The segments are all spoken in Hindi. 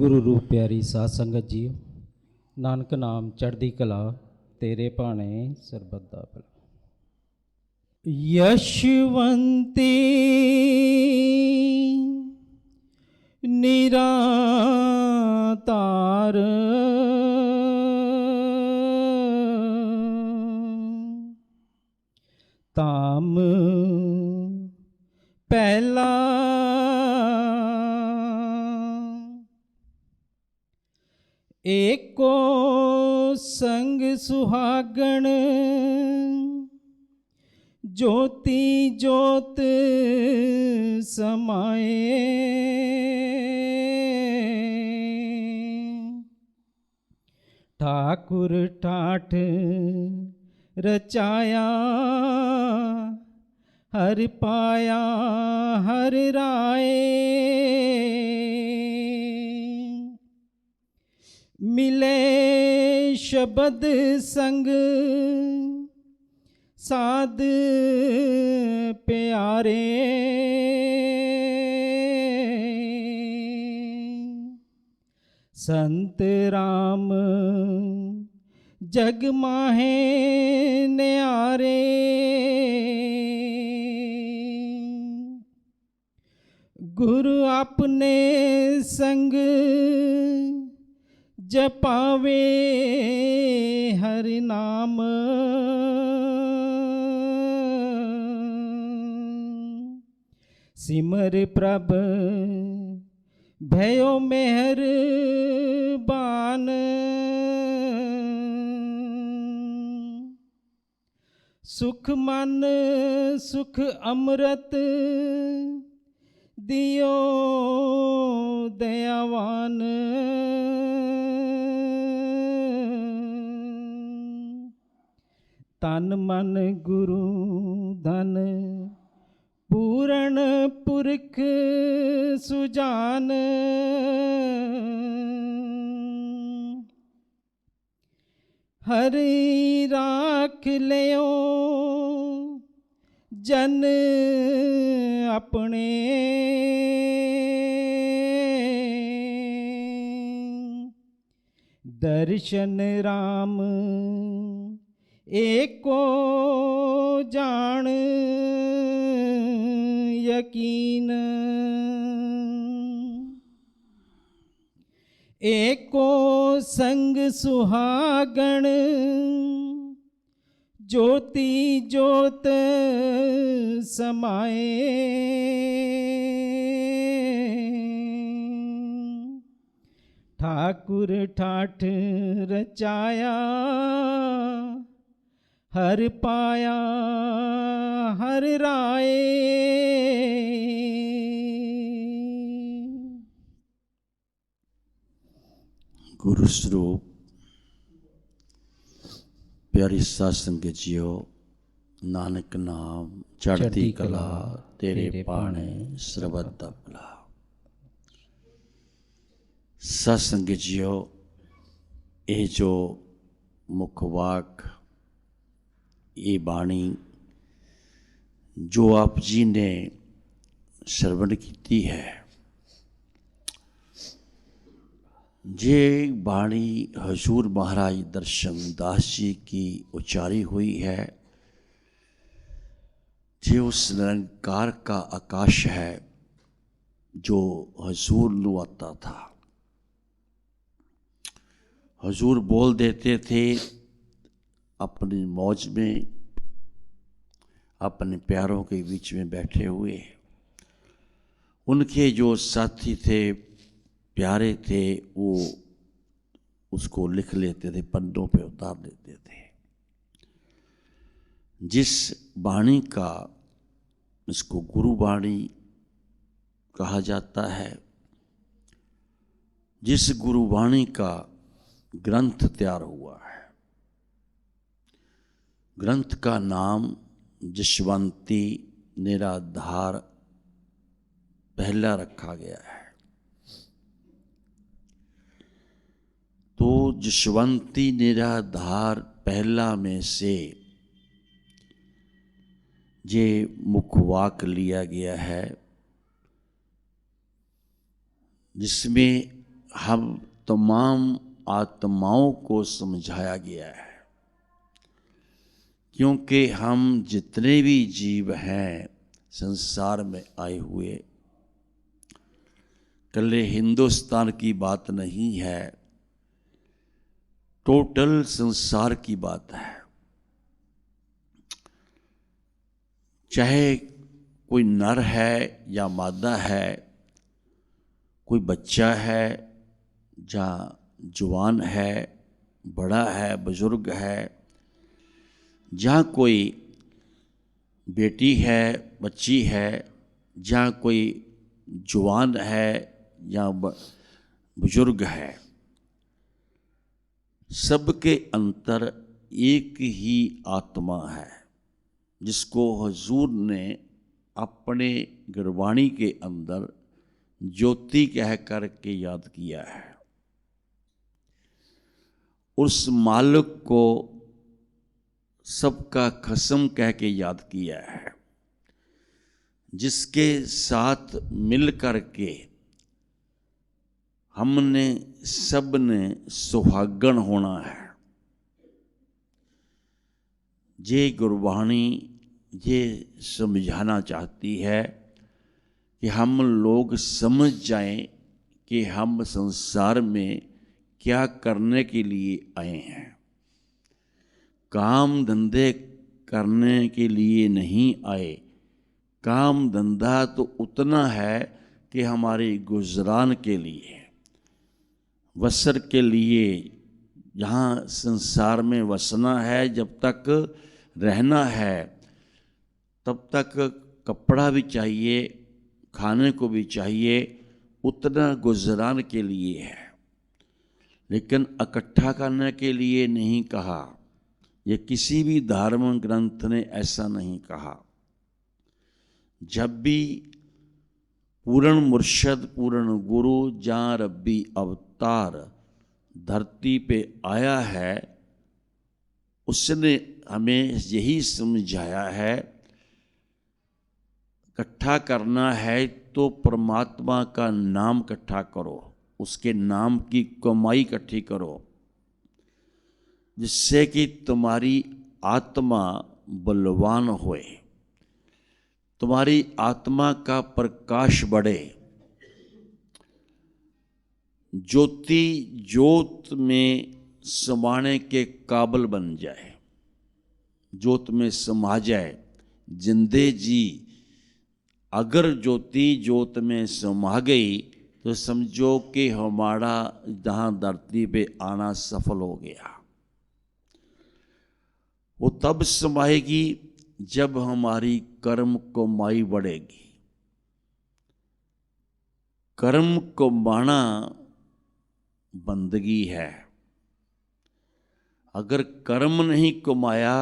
गुरु रूप प्यारी साध संगत जी, नानक नाम चढ़दी कला, तेरे भाने सरबत दा भला। यशवंती निरातार ताम पहला एको संग सुहागण ज्योति ज्योत समाए ठाकुर ठाठ रचाया हर पाया हर राय मिले शब्द संग साध प्यारे संत राम जग माहे न्यारे गुरु अपने संग जपावे हरि नाम सिमर प्रभ भयो मेहर बान सुख मन सुख अमृत दियो दयावान तन मन गुरु धन पूरण पुरख सुजान हरि राख लियो जन अपने दर्शन राम एको जान यकीन एको संग सुहागण ज्योति ज्योत समाए ठाकुर ठाठ रचाया हर पाया हर राय गुरु स्वरूप प्यारी साध संगत जियो, नानक नाम चढ़ती कला तेरे पाने सरबत दा भला। साध संगत जियो, ये जो मुख वाक ये बाणी जो आप जी ने श्रवण की है, जे बाणी हजूर महाराज दर्शन दास जी की उच्चारी हुई है, जे उस निरंकार का आकाश है जो हजूर नू आता था। हजूर बोल देते थे अपनी मौज में, अपने प्यारों के बीच में बैठे हुए। उनके जो साथी थे, प्यारे थे, वो उसको लिख लेते थे, पन्नों पे उतार देते थे। जिस वाणी का, इसको गुरु वाणी कहा जाता है, जिस गुरु वाणी का ग्रंथ तैयार हुआ है, ग्रंथ का नाम जशवंती निराधार पहला रखा गया है। तो जशवंती निराधार पहला में से ये मुखवाक लिया गया है, जिसमें हम तमाम आत्माओं को समझाया गया है, क्योंकि हम जितने भी जीव हैं संसार में आए हुए, कल हिंदुस्तान की बात नहीं है, टोटल संसार की बात है। चाहे कोई नर है या मादा है, कोई बच्चा है या जवान है, बड़ा है, बुजुर्ग है, जहाँ कोई बेटी है, बच्ची है, जहाँ कोई जवान है या बुजुर्ग है, सबके अंतर एक ही आत्मा है, जिसको हुजूर ने अपने गुरबाणी के अंदर ज्योति कह कर के याद किया है। उस मालिक को सबका खसम कह के याद किया है, जिसके साथ मिल कर के हमने सब ने सुहागन होना है। ये गुरबाणी ये समझाना चाहती है कि हम लोग समझ जाएं कि हम संसार में क्या करने के लिए आए हैं। काम धंधे करने के लिए नहीं आए। काम धंधा तो उतना है कि हमारी गुजरान के लिए, वसर के लिए, यहाँ संसार में वसना है, जब तक रहना है तब तक कपड़ा भी चाहिए, खाने को भी चाहिए, उतना गुजरान के लिए है, लेकिन इकट्ठा करने के लिए नहीं कहा। ये किसी भी धार्मिक ग्रंथ ने ऐसा नहीं कहा। जब भी पूर्ण मुर्शद, पूर्ण गुरु जहाँ रब्बी अवतार धरती पे आया है, उसने हमें यही समझाया है, इकट्ठा करना है तो परमात्मा का नाम इकट्ठा करो, उसके नाम की कमाई इकट्ठी करो, जिससे कि तुम्हारी आत्मा बलवान होए, तुम्हारी आत्मा का प्रकाश बढ़े, ज्योति ज्योत में समाने के काबिल बन जाए, ज्योत में समा जाए। जिंदे जी अगर ज्योति ज्योत में समा गई तो समझो कि हमारा जहाँ धरती पे आना सफल हो गया। वो तब समाएगी जब हमारी कर्म कमाई बढ़ेगी। कर्म कमाना बंदगी है। अगर कर्म नहीं कमाया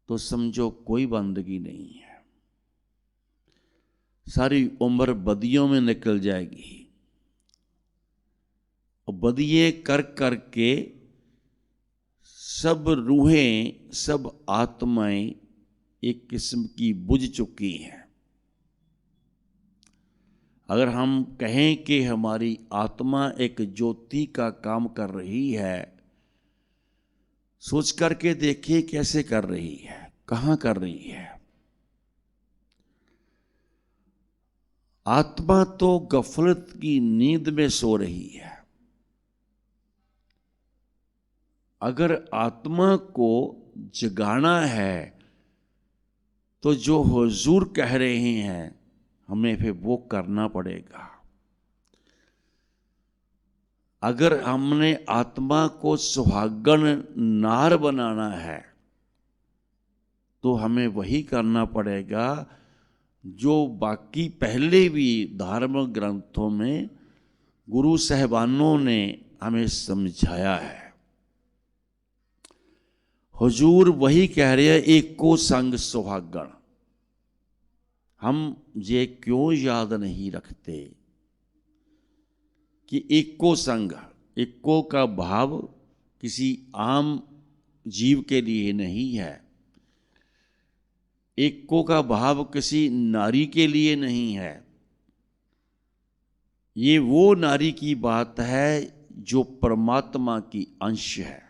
तो समझो कोई बंदगी नहीं है, सारी उम्र बदियों में निकल जाएगी। और बदिये कर कर के सब रूहें, सब आत्माएं एक किस्म की बुझ चुकी हैं। अगर हम कहें कि हमारी आत्मा एक ज्योति का काम कर रही है, सोच करके देखिए कैसे कर रही है, कहाँ कर रही है। आत्मा तो गफलत की नींद में सो रही है। अगर आत्मा को जगाना है तो जो हुजूर कह रहे हैं हमें फिर वो करना पड़ेगा। अगर हमने आत्मा को सुहागन नार बनाना है तो हमें वही करना पड़ेगा जो बाकी पहले भी धार्मिक ग्रंथों में गुरु साहिबानों ने हमें समझाया है। हुजूर वही कह रहे हैं, एक को संग सुहागन। हम ये क्यों याद नहीं रखते कि एको संग, एको का भाव किसी आम जीव के लिए नहीं है, एको का भाव किसी नारी के लिए नहीं है, ये वो नारी की बात है जो परमात्मा की अंश है,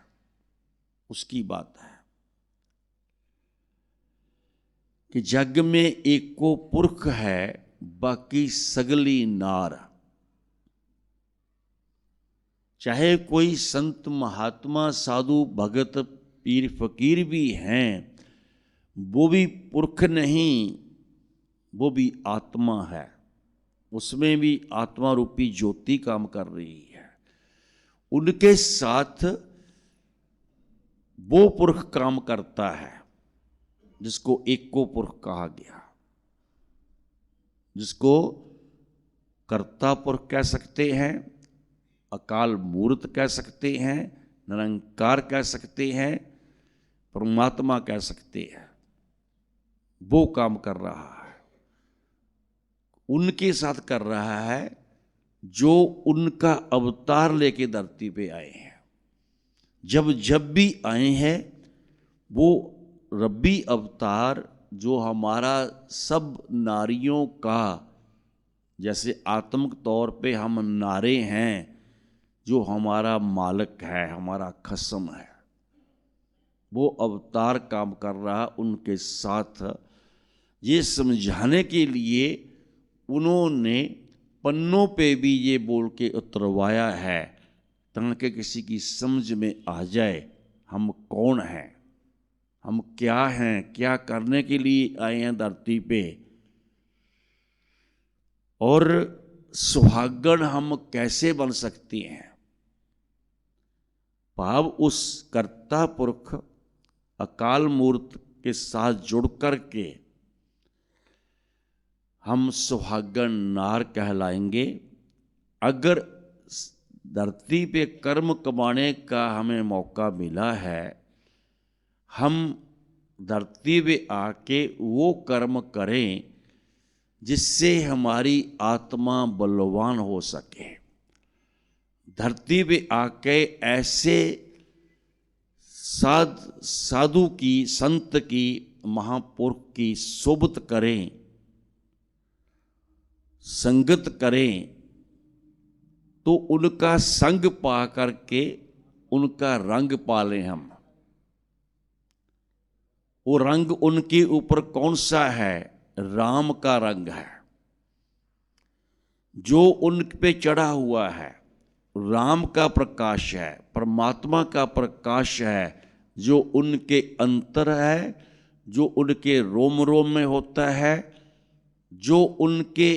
उसकी बात है कि जग में एको पुरख है, बाकी सगली नार। चाहे कोई संत महात्मा साधु भगत पीर फकीर भी हैं, वो भी पुरख नहीं, वो भी आत्मा है। उसमें भी आत्मा रूपी ज्योति काम कर रही है। उनके साथ वो पुरख काम करता है जिसको एको पुरख कहा गया, जिसको कर्ता पुरख कह सकते हैं, अकाल मूर्त कह सकते हैं, निरंकार कह सकते हैं, परमात्मा कह सकते हैं। वो काम कर रहा है, उनके साथ कर रहा है जो उनका अवतार लेके धरती पे आए हैं। जब जब भी आए हैं वो रब्बी अवतार जो हमारा सब नारियों का, जैसे आत्मिक तौर पे हम नारे हैं, जो हमारा मालिक है, हमारा खसम है, वो अवतार काम कर रहा उनके साथ। ये समझाने के लिए उन्होंने पन्नों पे भी ये बोल के उतरवाया है ताकि किसी की समझ में आ जाए हम कौन हैं, हम क्या हैं, क्या करने के लिए आए हैं धरती पे, और सुहागन हम कैसे बन सकते हैं। भाव उस कर्ता पुरख अकाल मूर्त के साथ जुड़ कर के हम सुहागन नार कहलाएंगे। अगर धरती पे कर्म कमाने का हमें मौका मिला है, हम धरती पे आके वो कर्म करें जिससे हमारी आत्मा बलवान हो सके। धरती पे आके ऐसे साधु की, संत की, महापुरुष की सोबत करें, संगत करें, तो उनका संग पा करके उनका रंग पालें हम। वो रंग उनके ऊपर कौन सा है? राम का रंग है जो उन पे चढ़ा हुआ है, राम का प्रकाश है, परमात्मा का प्रकाश है जो उनके अंतर है, जो उनके रोम रोम में होता है, जो उनके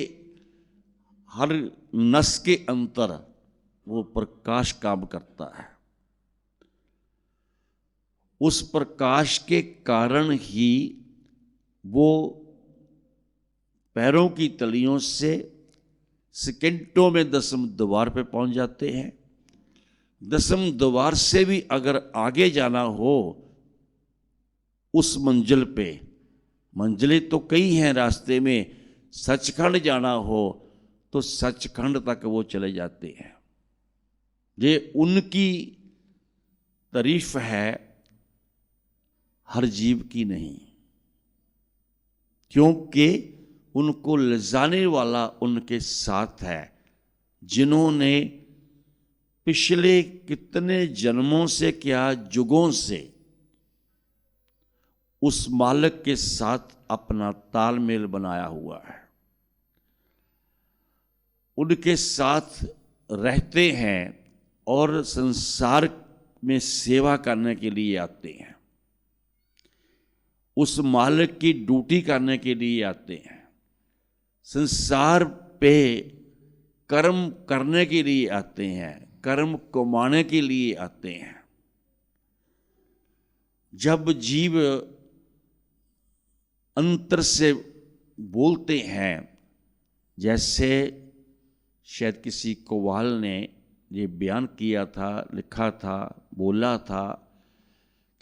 हर नस के अंतर वो प्रकाश काम करता है। उस प्रकाश के कारण ही वो पैरों की तलियों से सेकंडों में 10वें द्वार पे पहुंच जाते हैं। 10वें द्वार से भी अगर आगे जाना हो उस मंजिल पे, मंजिलें तो कई हैं रास्ते में, सचखंड जाना हो तो सचखंड तक वो चले जाते हैं। ये उनकी तारीफ है, हर जीव की नहीं, क्योंकि उनको ले जाने वाला उनके साथ है, जिन्होंने पिछले कितने जन्मों से, क्या युगों से उस मालिक के साथ अपना तालमेल बनाया हुआ है, उनके साथ रहते हैं और संसार में सेवा करने के लिए आते हैं, उस मालिक की ड्यूटी करने के लिए आते हैं, संसार पे कर्म करने के लिए आते हैं, कर्म कमाने के लिए आते हैं। जब जीव अंतर से बोलते हैं, जैसे शायद किसी कव्वाल ने ये बयान किया था, लिखा था, बोला था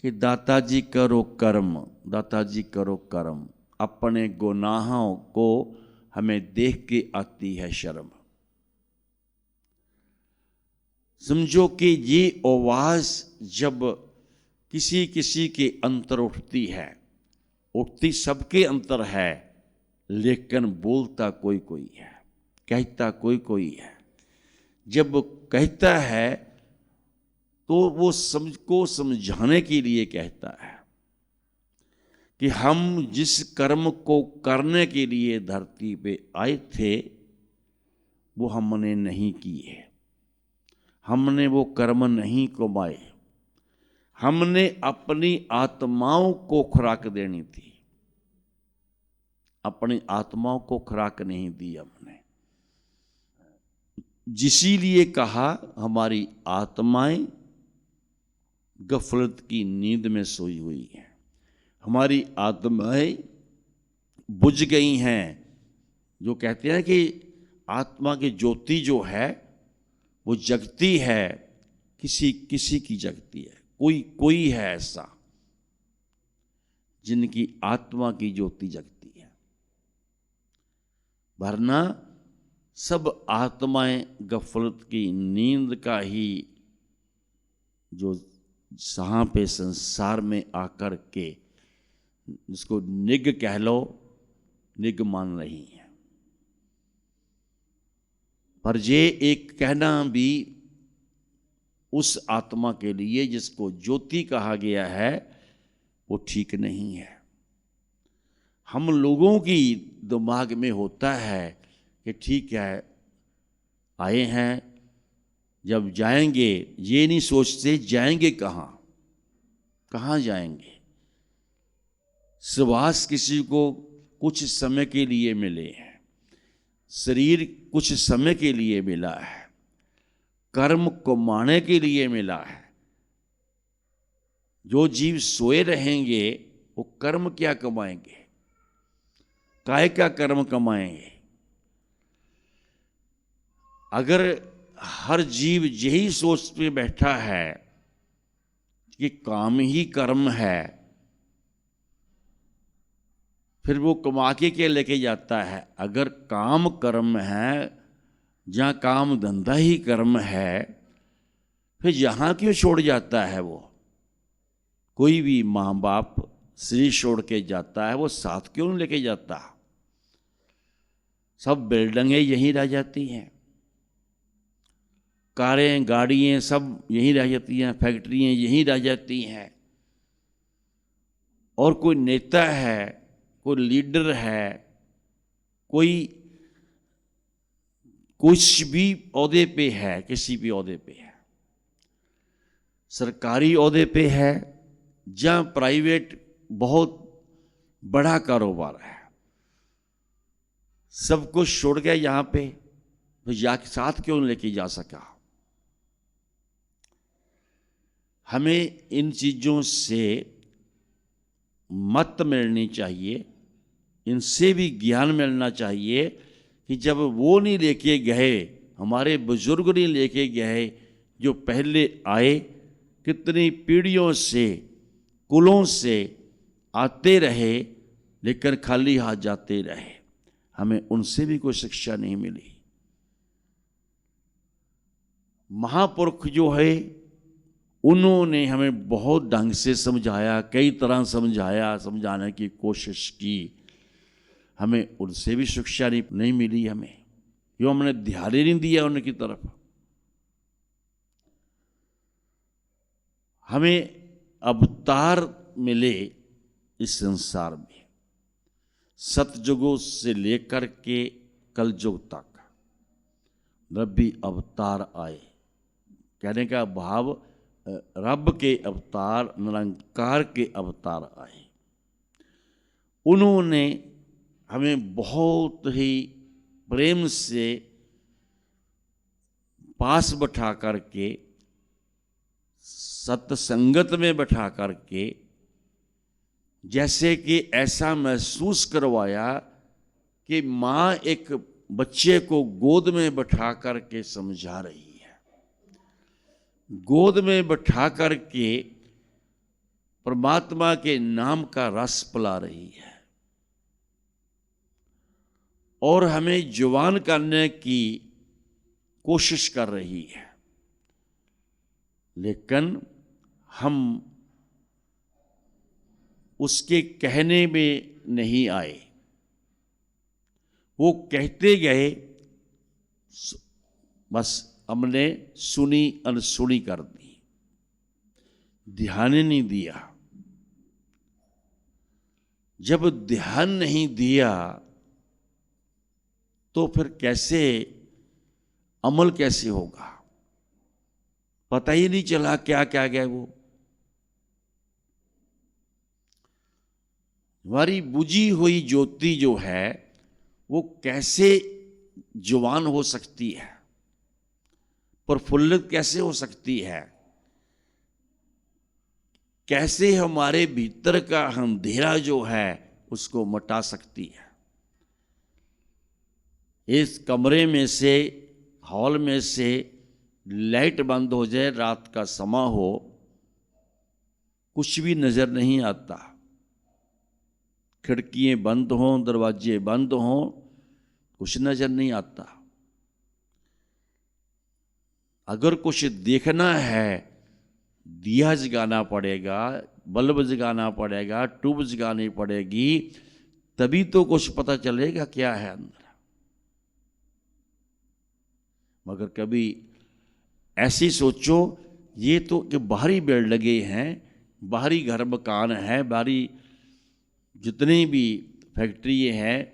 कि दाताजी करो कर्म, दाताजी करो कर्म, अपने गुनाहों को हमें देख के आती है शर्म। समझो कि ये आवाज जब किसी किसी के अंतर उठती है, उठती सबके अंतर है, लेकिन बोलता कोई कोई है, कहता कोई कोई है। जब कहता है तो वो समझाने के लिए कहता है कि हम जिस कर्म को करने के लिए धरती पे आए थे वो हमने नहीं किए, हमने वो कर्म नहीं कमाए, हमने अपनी आत्माओं को खुराक देनी थी, अपनी आत्माओं को खुराक नहीं दी हमने। जिसीलिए कहा हमारी आत्माएं गफलत की नींद में सोई हुई हैं, हमारी आत्माएं बुझ गई हैं। जो कहते हैं कि आत्मा की ज्योति जो है वो जगती है, किसी किसी की जगती है, कोई है ऐसा जिनकी आत्मा की ज्योति जगती है, वरना सब आत्माएं गफलत की नींद का ही जो यहाँ पे संसार में आकर के जिसको निग कह लो, निग मान रही है। पर ये एक कहना भी उस आत्मा के लिए जिसको ज्योति कहा गया है वो ठीक नहीं है। हम लोगों की दिमाग में होता है कि ठीक है आए हैं, जब जाएंगे ये नहीं सोचते जाएंगे कहाँ, कहाँ जाएंगे। श्वास किसी को कुछ समय के लिए मिले हैं, शरीर कुछ समय के लिए मिला है, कर्म कमाने के लिए मिला है। जो जीव सोए रहेंगे वो कर्म क्या कमाएंगे, काय का कर्म कमाएंगे। अगर हर जीव यही सोच पे बैठा है कि काम ही कर्म है, फिर वो कमा के क्या लेके जाता है। अगर काम कर्म है, जहाँ काम धंधा ही कर्म है, फिर यहाँ क्यों छोड़ जाता है वो। कोई भी माँ बाप शरीर छोड़ के जाता है, वो साथ क्यों नहीं लेके जाता। सब बिल्डिंगें यहीं रह जाती हैं, कारें गाड़ियाँ सब यहीं रह जाती हैं, फैक्ट्रियाँ यहीं रह जाती हैं। और कोई नेता है, कोई लीडर है, कोई कुछ भी ओहदे पे है, किसी भी ओहदे पे है, सरकारी ओहदे पे है, जहाँ प्राइवेट बहुत बड़ा कारोबार है, सब कुछ छोड़ गया यहाँ पे, तो जाके साथ क्यों लेके जा सका। हमें इन चीज़ों से मत मिलनी चाहिए, इनसे भी ज्ञान मिलना चाहिए कि जब वो नहीं लेके गए, हमारे बुजुर्ग नहीं लेके गए, जो पहले आए कितनी पीढ़ियों से कुलों से आते रहे लेकर खाली हाथ जाते रहे, हमें उनसे भी कोई शिक्षा नहीं मिली। महापुरुष जो है उन्होंने हमें बहुत ढंग से समझाया, कई तरह समझाया, समझाने की कोशिश की, हमें उनसे भी शिक्षा नहीं मिली। हमें क्यों, हमने ध्यान ही नहीं दिया उनकी तरफ। हमें अवतार मिले इस संसार में, सतयुगों से लेकर के कलयुग तक नबी अवतार आए। कहने का भाव रब के अवतार, निरंकार के अवतार आए। उन्होंने हमें बहुत ही प्रेम से पास बैठा करके, सत्संगत में बैठा करके, जैसे कि ऐसा महसूस करवाया कि माँ एक बच्चे को गोद में बैठा करके समझा रही है, गोद में बैठा करके परमात्मा के नाम का रस पिला रही है और हमें जवान करने की कोशिश कर रही है। लेकिन हम उसके कहने में नहीं आए, वो कहते गए, बस हमने सुनी अनसुनी कर दी, ध्यान ही नहीं दिया। जब ध्यान नहीं दिया तो फिर कैसे अमल कैसे होगा? पता ही नहीं चला क्या क्या गया। वो हमारी बुझी हुई ज्योति जो है वो कैसे जवान हो सकती है, प्रफुल्लित कैसे हो सकती है, कैसे हमारे भीतर का अंधेरा जो है उसको मिटा सकती है। इस कमरे में से, हॉल में से लाइट बंद हो जाए, रात का समय हो, कुछ भी नजर नहीं आता। खिड़कियां बंद हों, दरवाजे बंद हों, कुछ नजर नहीं आता। अगर कुछ देखना है, दिया जगाना पड़ेगा, बल्ब जगाना पड़ेगा, ट्यूब जगानी पड़ेगी, तभी तो कुछ पता चलेगा क्या है अंदर। मगर कभी ऐसी सोचो, ये तो कि बाहरी बिल्डिंगें हैं, बाहरी घर मकान है, बाहरी जितनी भी फैक्ट्री हैं,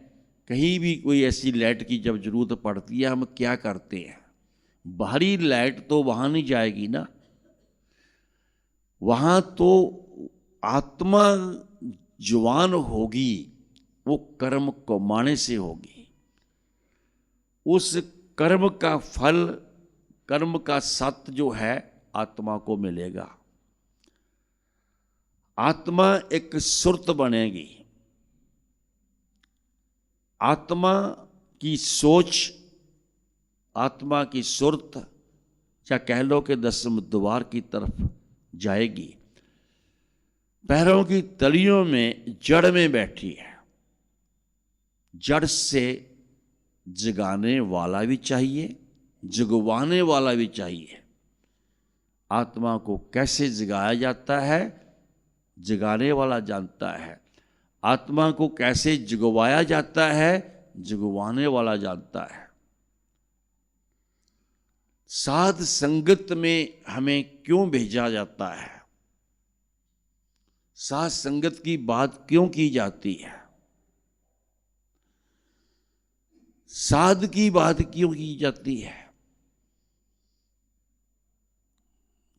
कहीं भी कोई ऐसी लाइट की जब जरूरत पड़ती है, हम क्या करते हैं? बाहरी लाइट तो वहां नहीं जाएगी ना, वहां तो आत्मा जवान होगी, वो कर्म कमाने से होगी। उस कर्म का फल, कर्म का सत्य जो है आत्मा को मिलेगा। आत्मा एक सुरत बनेगी। आत्मा की सोच, आत्मा की सुरत, या कह लो कि 10वें द्वार की तरफ जाएगी। पैरों की तलियों में, जड़ में बैठी है। जड़ से जगाने वाला भी चाहिए, जगवाने वाला भी चाहिए। आत्मा को कैसे जगाया जाता है, जगाने वाला जानता है। आत्मा को कैसे जगवाया जाता है, जगवाने वाला जानता है। साध संगत में हमें क्यों भेजा जाता है? साध संगत की बात क्यों की जाती है? साध की बात क्यों की जाती है?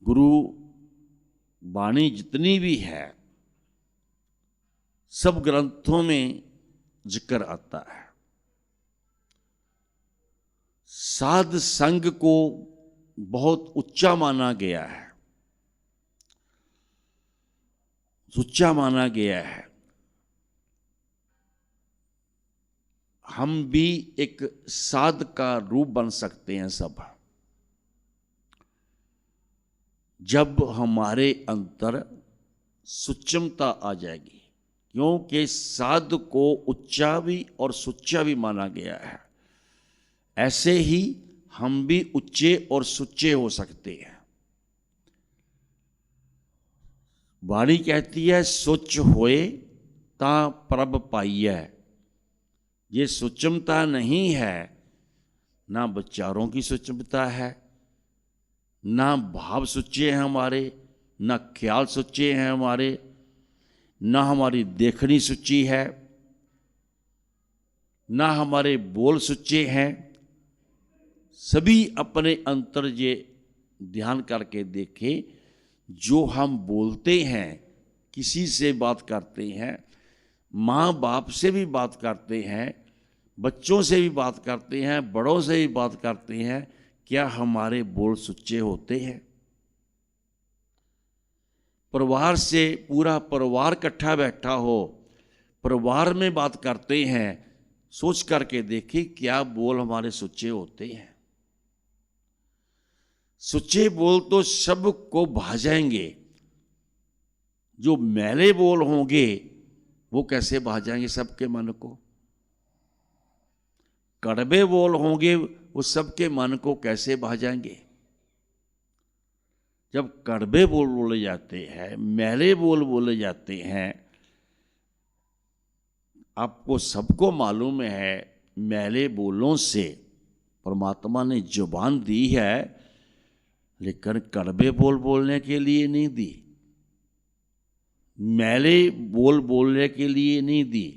गुरु वाणी जितनी भी है, सब ग्रंथों में जिक्र आता है। साध संग को बहुत ऊंचा माना गया है, ऊंचा माना गया है। हम भी एक साध का रूप बन सकते हैं सब, जब हमारे अंदर सूक्ष्मता आ जाएगी। क्योंकि साध को उच्चा भी और सुच्चा भी माना गया है, ऐसे ही हम भी उच्चे और सुच्चे हो सकते हैं। वाणी कहती है, सुच होए ता प्रभ पाइयै। ये सूक्ष्मता नहीं है, ना विचारों की सूक्ष्मता है, ना भाव सुच्चे हैं हमारे, ना ख्याल सुच्चे हैं हमारे, ना हमारी देखनी सुच्ची है, ना हमारे बोल सुच्चे हैं। सभी अपने अंतर ये ध्यान करके देखें, जो हम बोलते हैं, किसी से बात करते हैं, माँ बाप से भी बात करते हैं, बच्चों से भी बात करते हैं, बड़ों से भी बात करते हैं, क्या हमारे बोल सुच्चे होते हैं? परिवार से पूरा परिवार इकट्ठा बैठा हो, परिवार में बात करते हैं, सोच करके देखिए क्या बोल हमारे सुच्चे होते हैं? सुच्चे बोल तो सबको भा जाएंगे, जो मैले बोल होंगे वो कैसे भा जाएंगे सबके मन को? कड़वे बोल होंगे वो सबके मन को कैसे भा जाएंगे? जब कड़वे बोल बोले जाते हैं, मैले बोल बोले जाते हैं, आपको सबको मालूम है मैले बोलों से परमात्मा ने जुबान दी है, लेकिन कड़वे बोल बोलने के लिए नहीं दी, मैले बोल बोलने के लिए नहीं दी।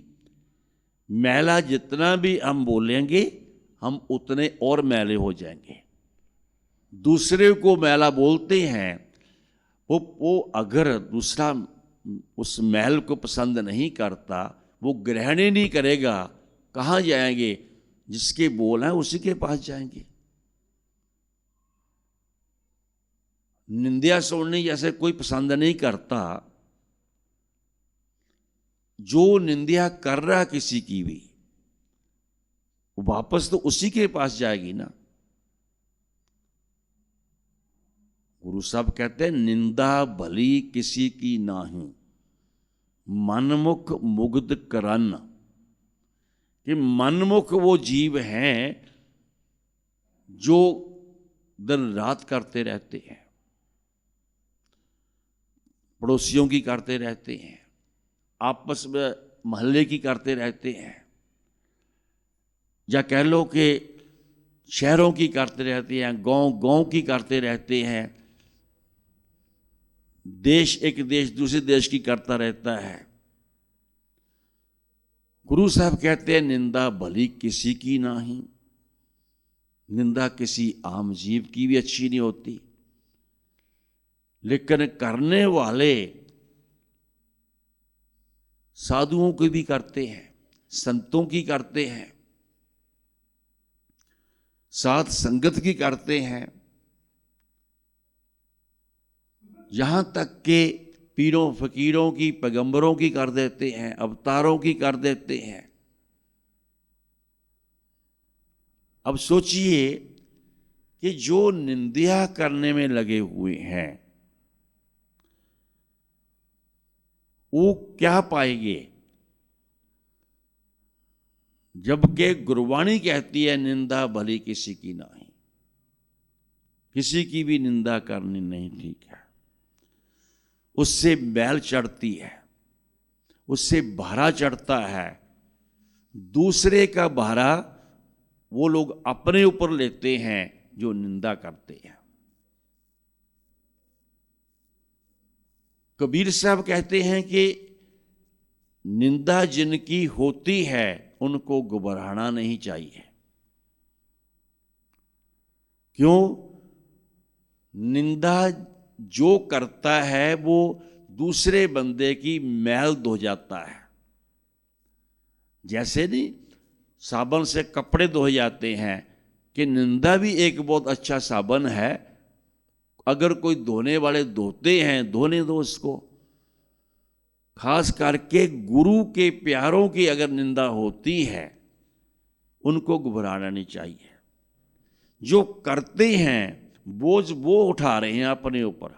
मैला जितना भी हम बोलेंगे हम उतने और मैले हो जाएंगे। दूसरे को मैला बोलते हैं, वो अगर दूसरा उस मैल को पसंद नहीं करता, वो ग्रहण ही नहीं करेगा, कहाँ जाएंगे? जिसके बोल है उसी के पास जाएंगे। निंदा सुननी जैसे कोई पसंद नहीं करता, जो निंदा कर रहा किसी की भी, वापस तो उसी के पास जाएगी ना। गुरु साहब कहते हैं, निंदा भली किसी की नाही, मनमुख मुग्ध करन। कि मनमुख वो जीव हैं जो दिन रात करते रहते हैं, पड़ोसियों की करते रहते हैं, आपस में मोहल्ले की करते रहते हैं, या कह लो कि शहरों की करते रहते हैं, गांव गांव की करते रहते हैं, देश एक देश दूसरे देश की करता रहता है। गुरु साहब कहते हैं, निंदा भली किसी की नाही। निंदा किसी आम जीव की भी अच्छी नहीं होती, लेकिन करने वाले साधुओं की भी करते हैं, संतों की करते हैं, साथ संगत की करते हैं, यहां तक के पीरों फकीरों की, पैगंबरों की कर देते हैं, अवतारों की कर देते हैं। अब सोचिए कि जो निंदा करने में लगे हुए हैं वो क्या पाएंगे? जबकि गुरबाणी कहती है, निंदा भली किसी की नहीं। किसी की भी निंदा करनी नहीं ठीक है, उससे मैल चढ़ती है, उससे भारा चढ़ता है। दूसरे का भारा वो लोग अपने ऊपर लेते हैं जो निंदा करते हैं। कबीर साहब कहते हैं कि निंदा जिनकी होती है उनको घबराना नहीं चाहिए। क्यों? निंदा जो करता है वो दूसरे बंदे की मैल धो जाता है। जैसे नहीं साबुन से कपड़े धोए जाते हैं, कि निंदा भी एक बहुत अच्छा साबुन है। अगर कोई धोने वाले धोते हैं, धोने दो उसको। खास करके गुरु के प्यारों की अगर निंदा होती है, उनको घबराना नहीं चाहिए। जो करते हैं बोझ वो उठा रहे हैं अपने ऊपर,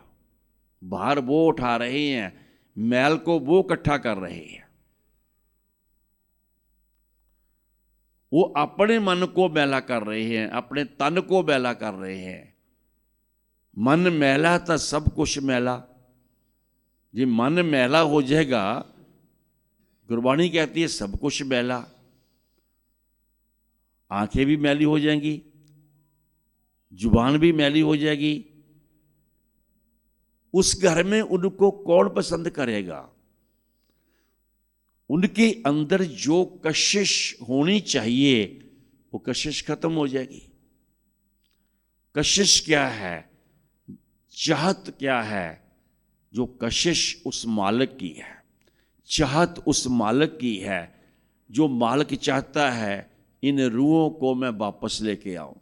भार वो उठा रहे हैं, मैल को वो इकट्ठा कर रहे हैं। वो अपने मन को मैला कर रहे हैं, अपने तन को मैला कर रहे हैं। मन मैला तो सब कुछ मैला। जी मन मैला हो जाएगा, गुरबाणी कहती है सब कुछ मैला। आंखें भी मैली हो जाएंगी, जुबान भी मैली हो जाएगी। उस घर में उनको कौन पसंद करेगा? उनके अंदर जो कशिश होनी चाहिए वो कशिश खत्म हो जाएगी। कशिश क्या है? चाहत क्या है? जो कशिश उस मालिक की है, चाहत उस मालिक की है। जो मालिक चाहता है इन रूहों को मैं वापस लेके आऊं,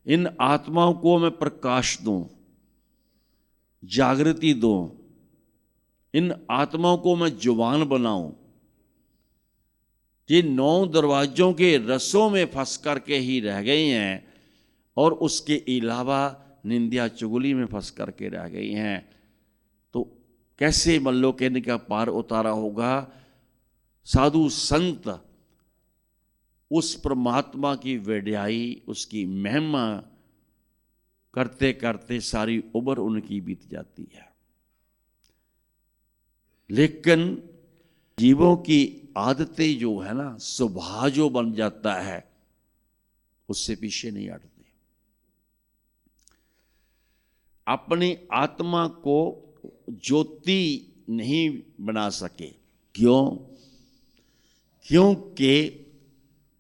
इन आत्माओं को मैं प्रकाश दूं, जागृति दूं, इन आत्माओं को मैं जुबान बनाऊं। ये 9 दरवाजों के रसों में फंस करके ही रह गए हैं, और उसके अलावा निंदा चुगली में फंस करके रह गई हैं। तो कैसे मल्लोकेन का पार उतारा होगा? साधु संत उस परमात्मा की वैड्याई, उसकी महिमा करते करते सारी उम्र उनकी बीत जाती है। लेकिन जीवों की आदतें जो है ना, स्वभाव जो बन जाता है, उससे पीछे नहीं हटते। अपनी आत्मा को ज्योति नहीं बना सके। क्यों? क्योंकि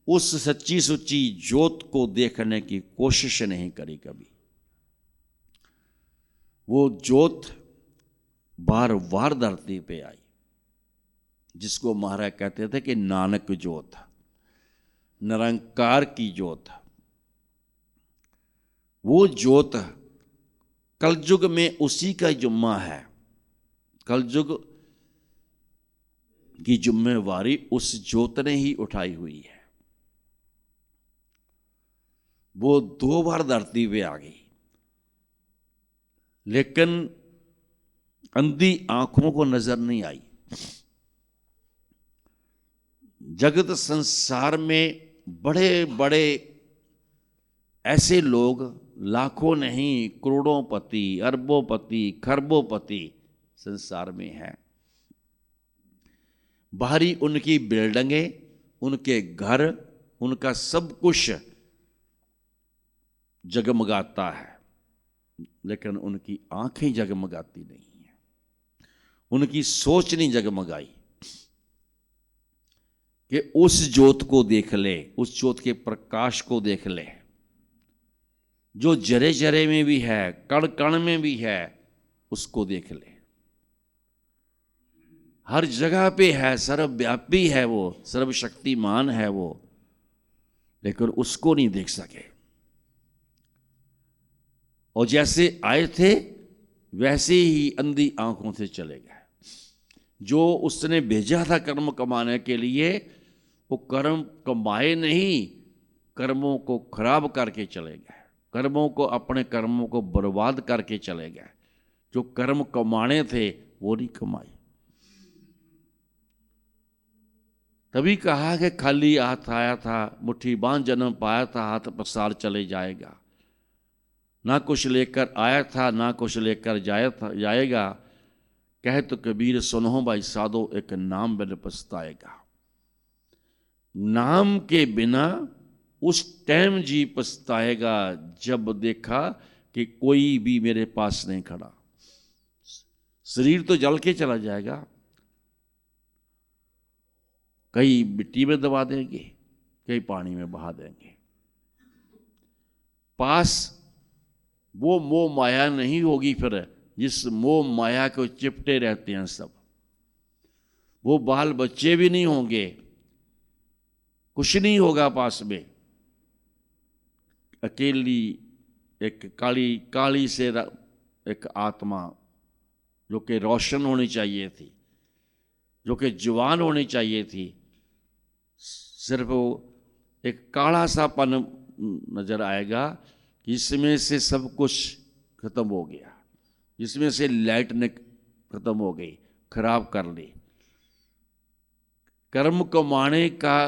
उस सच्ची सुच्ची ज्योत को देखने की कोशिश नहीं करी कभी। वो ज्योत बार बार धरती पे आई, जिसको महाराज कहते थे कि नानक ज्योत, निरंकार की ज्योत। वो ज्योत कलयुग में उसी का जुम्मा है। कलयुग की जिम्मेवारी उस ज्योत ने ही उठाई हुई है। वो 2 बार धरती पे आ गई, लेकिन अंधी आंखों को नजर नहीं आई। जगत संसार में बड़े बड़े ऐसे लोग लाखों नहीं करोड़ोंपति, अरबोंपति, खरबोंपति संसार में हैं। बाहरी उनकी बिल्डिंगें, उनके घर, उनका सब कुछ जगमगाता है, लेकिन उनकी आंखें जगमगाती नहीं है। उनकी सोच नहीं जगमगाई कि उस ज्योत को देख ले, उस ज्योत के प्रकाश को देख ले, जो जरे जरे में भी है, कण कण में भी है, उसको देख ले। हर जगह पे है, सर्वव्यापी है वो, सर्वशक्तिमान है वो, लेकिन उसको नहीं देख सके। और जैसे आए थे वैसे ही अंधी आंखों से चले गए। जो उसने भेजा था कर्म कमाने के लिए, वो कर्म कमाए नहीं, कर्मों को खराब करके चले गए। कर्मों को, अपने कर्मों को बर्बाद करके चले गए। जो कर्म कमाने थे वो नहीं कमाए। तभी कहा कि खाली हाथ आया था, मुट्ठी बांध जन्म पाया था, हाथ पसार चले जाएगा। ना कुछ लेकर आया था, ना कुछ लेकर जाएगा। कहे तो कबीर सुनो भाई साधो, एक नाम बिन पछताएगा। नाम के बिना उस टाइम जी पछताएगा जब देखा कि कोई भी मेरे पास नहीं खड़ा। शरीर तो जल के चला जाएगा, कई मिट्टी में दबा देंगे, कई पानी में बहा देंगे। पास वो मोह माया नहीं होगी फिर, जिस मोह माया को चिपटे रहते हैं सब। वो बाल बच्चे भी नहीं होंगे, कुछ नहीं होगा पास में। अकेली एक काली काली से एक आत्मा, जो कि रोशन होनी चाहिए थी, जो कि जवान होनी चाहिए थी, सिर्फ वो एक काला सा पन नजर आएगा, इसमें से सब कुछ खत्म हो गया, जिसमें से लाइट ने खत्म हो गई, खराब कर ली। कर्म कमाने का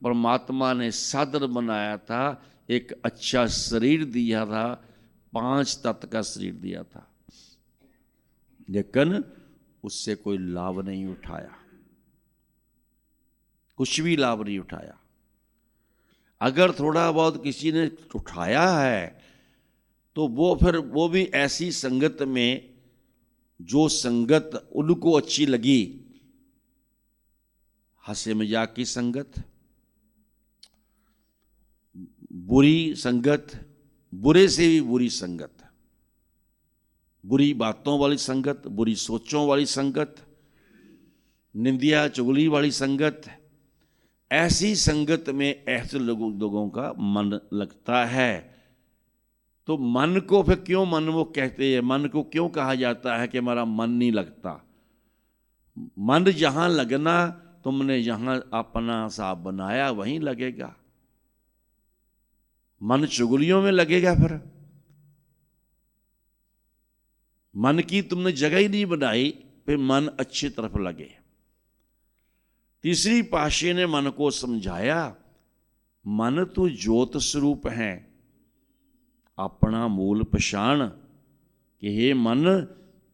परमात्मा ने साधन बनाया था, एक अच्छा शरीर दिया था, 5 तत्व का शरीर दिया था, लेकिन उससे कोई लाभ नहीं उठाया, कुछ भी लाभ नहीं उठाया। अगर थोड़ा बहुत किसी ने उठाया है तो वो फिर वो भी ऐसी संगत में, जो संगत उनको अच्छी लगी, हंसे मजाक की संगत, बुरी संगत, बुरे से भी बुरी संगत, बुरी बातों वाली संगत, बुरी सोचों वाली संगत, निंदिया चुगली वाली संगत, ऐसी संगत में ऐसे लोगों का मन लगता है। तो मन को फिर क्यों मन, वो कहते हैं मन को क्यों कहा जाता है कि हमारा मन नहीं लगता। मन जहां लगना, तुमने जहां अपना सा बनाया वहीं लगेगा। मन चुगलियों में लगेगा फिर, मन की तुमने जगह ही नहीं बनाई, फिर मन अच्छी तरफ लगे। तीसरी पाशी ने मन को समझाया, मन तो ज्योत स्वरूप है, अपना मूल पहचान, कि हे मन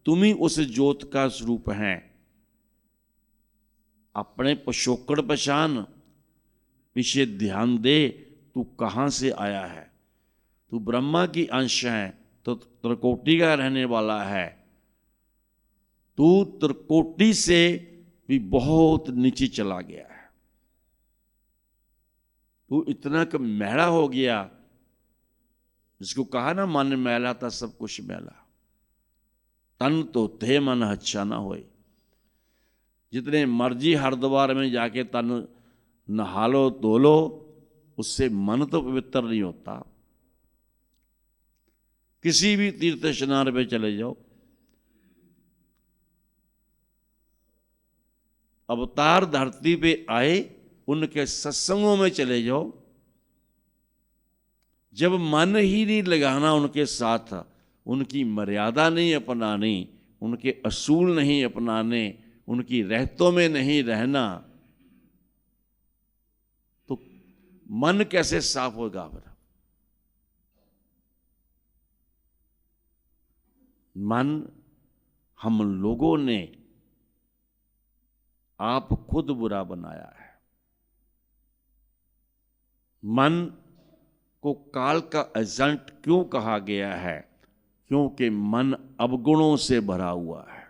तुम ही उस ज्योत का स्वरूप है। अपने पिछोकड़ पहचान, पीछे ध्यान दे, तू कहाँ से आया है, तू ब्रह्मा की अंश है तो त्रिकोटि का रहने वाला है, तू त्रिकोटि से भी बहुत नीचे चला गया है, तू इतना क मैला हो गया, जिसको कहा ना मन मैला था सब कुछ मैला, तन तो थे मन अच्छा ना होए। जितने मर्जी हरिद्वार में जाके तन नहा लो धो लो, उससे मन तो पवित्र नहीं होता। किसी भी तीर्थ स्नान पे चले जाओ, अवतार धरती पे आए, उनके सत्संगों में चले जाओ, जब मन ही नहीं लगाना उनके साथ, उनकी मर्यादा नहीं अपनानी, उनके असूल नहीं अपनाने, उनकी रहतों में नहीं रहना, तो मन कैसे साफ होगा फिर? मन हम लोगों ने आप खुद बुरा बनाया है। मन को काल का एजेंट क्यों कहा गया है? क्योंकि मन अवगुणों से भरा हुआ है।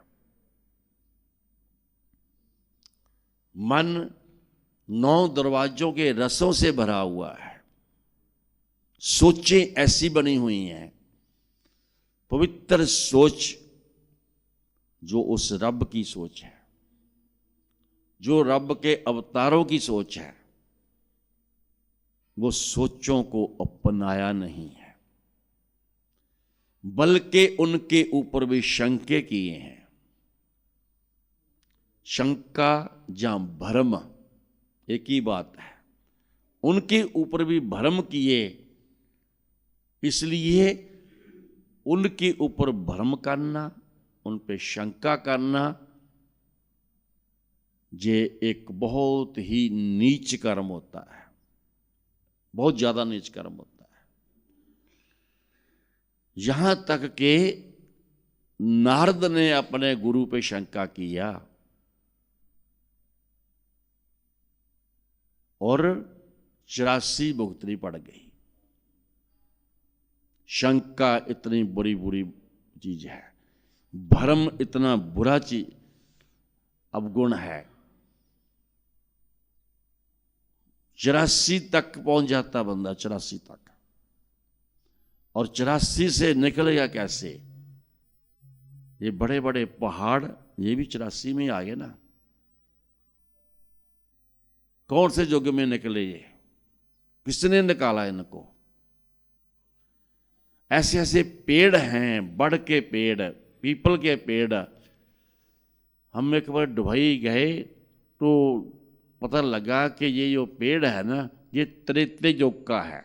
मन 9 दरवाजों के रसों से भरा हुआ है। सोचें ऐसी बनी हुई हैं, पवित्र सोच जो उस रब की सोच है, जो रब के अवतारों की सोच है, वो सोचों को अपनाया नहीं है, बल्कि उनके ऊपर भी शंके किए हैं। शंका जहां भ्रम, एक ही बात है। उनके ऊपर भी भ्रम किए, इसलिए उनके ऊपर भ्रम करना, उन पे शंका करना, ये एक बहुत ही नीच कर्म होता है, बहुत ज्यादा नीच कर्म होता है। यहां तक कि नारद ने अपने गुरु पे शंका किया और 84 भुगतनी पड़ गई। शंका इतनी बुरी बुरी चीज है, भ्रम इतना बुरा चीज अवगुण है, 84 तक पहुंच जाता बंदा, 84 तक। और 84 से निकलेगा कैसे? ये बड़े बड़े पहाड़, ये भी 84 में आ गए ना। कौन से युग में निकले ये? किसने निकाला इनको? ऐसे ऐसे पेड़ हैं, बड़ के पेड़, पीपल के पेड़। हम एक बार दुबई गए तो पता लगा कि ये जो पेड़ है ना, ये त्रेते युग का है।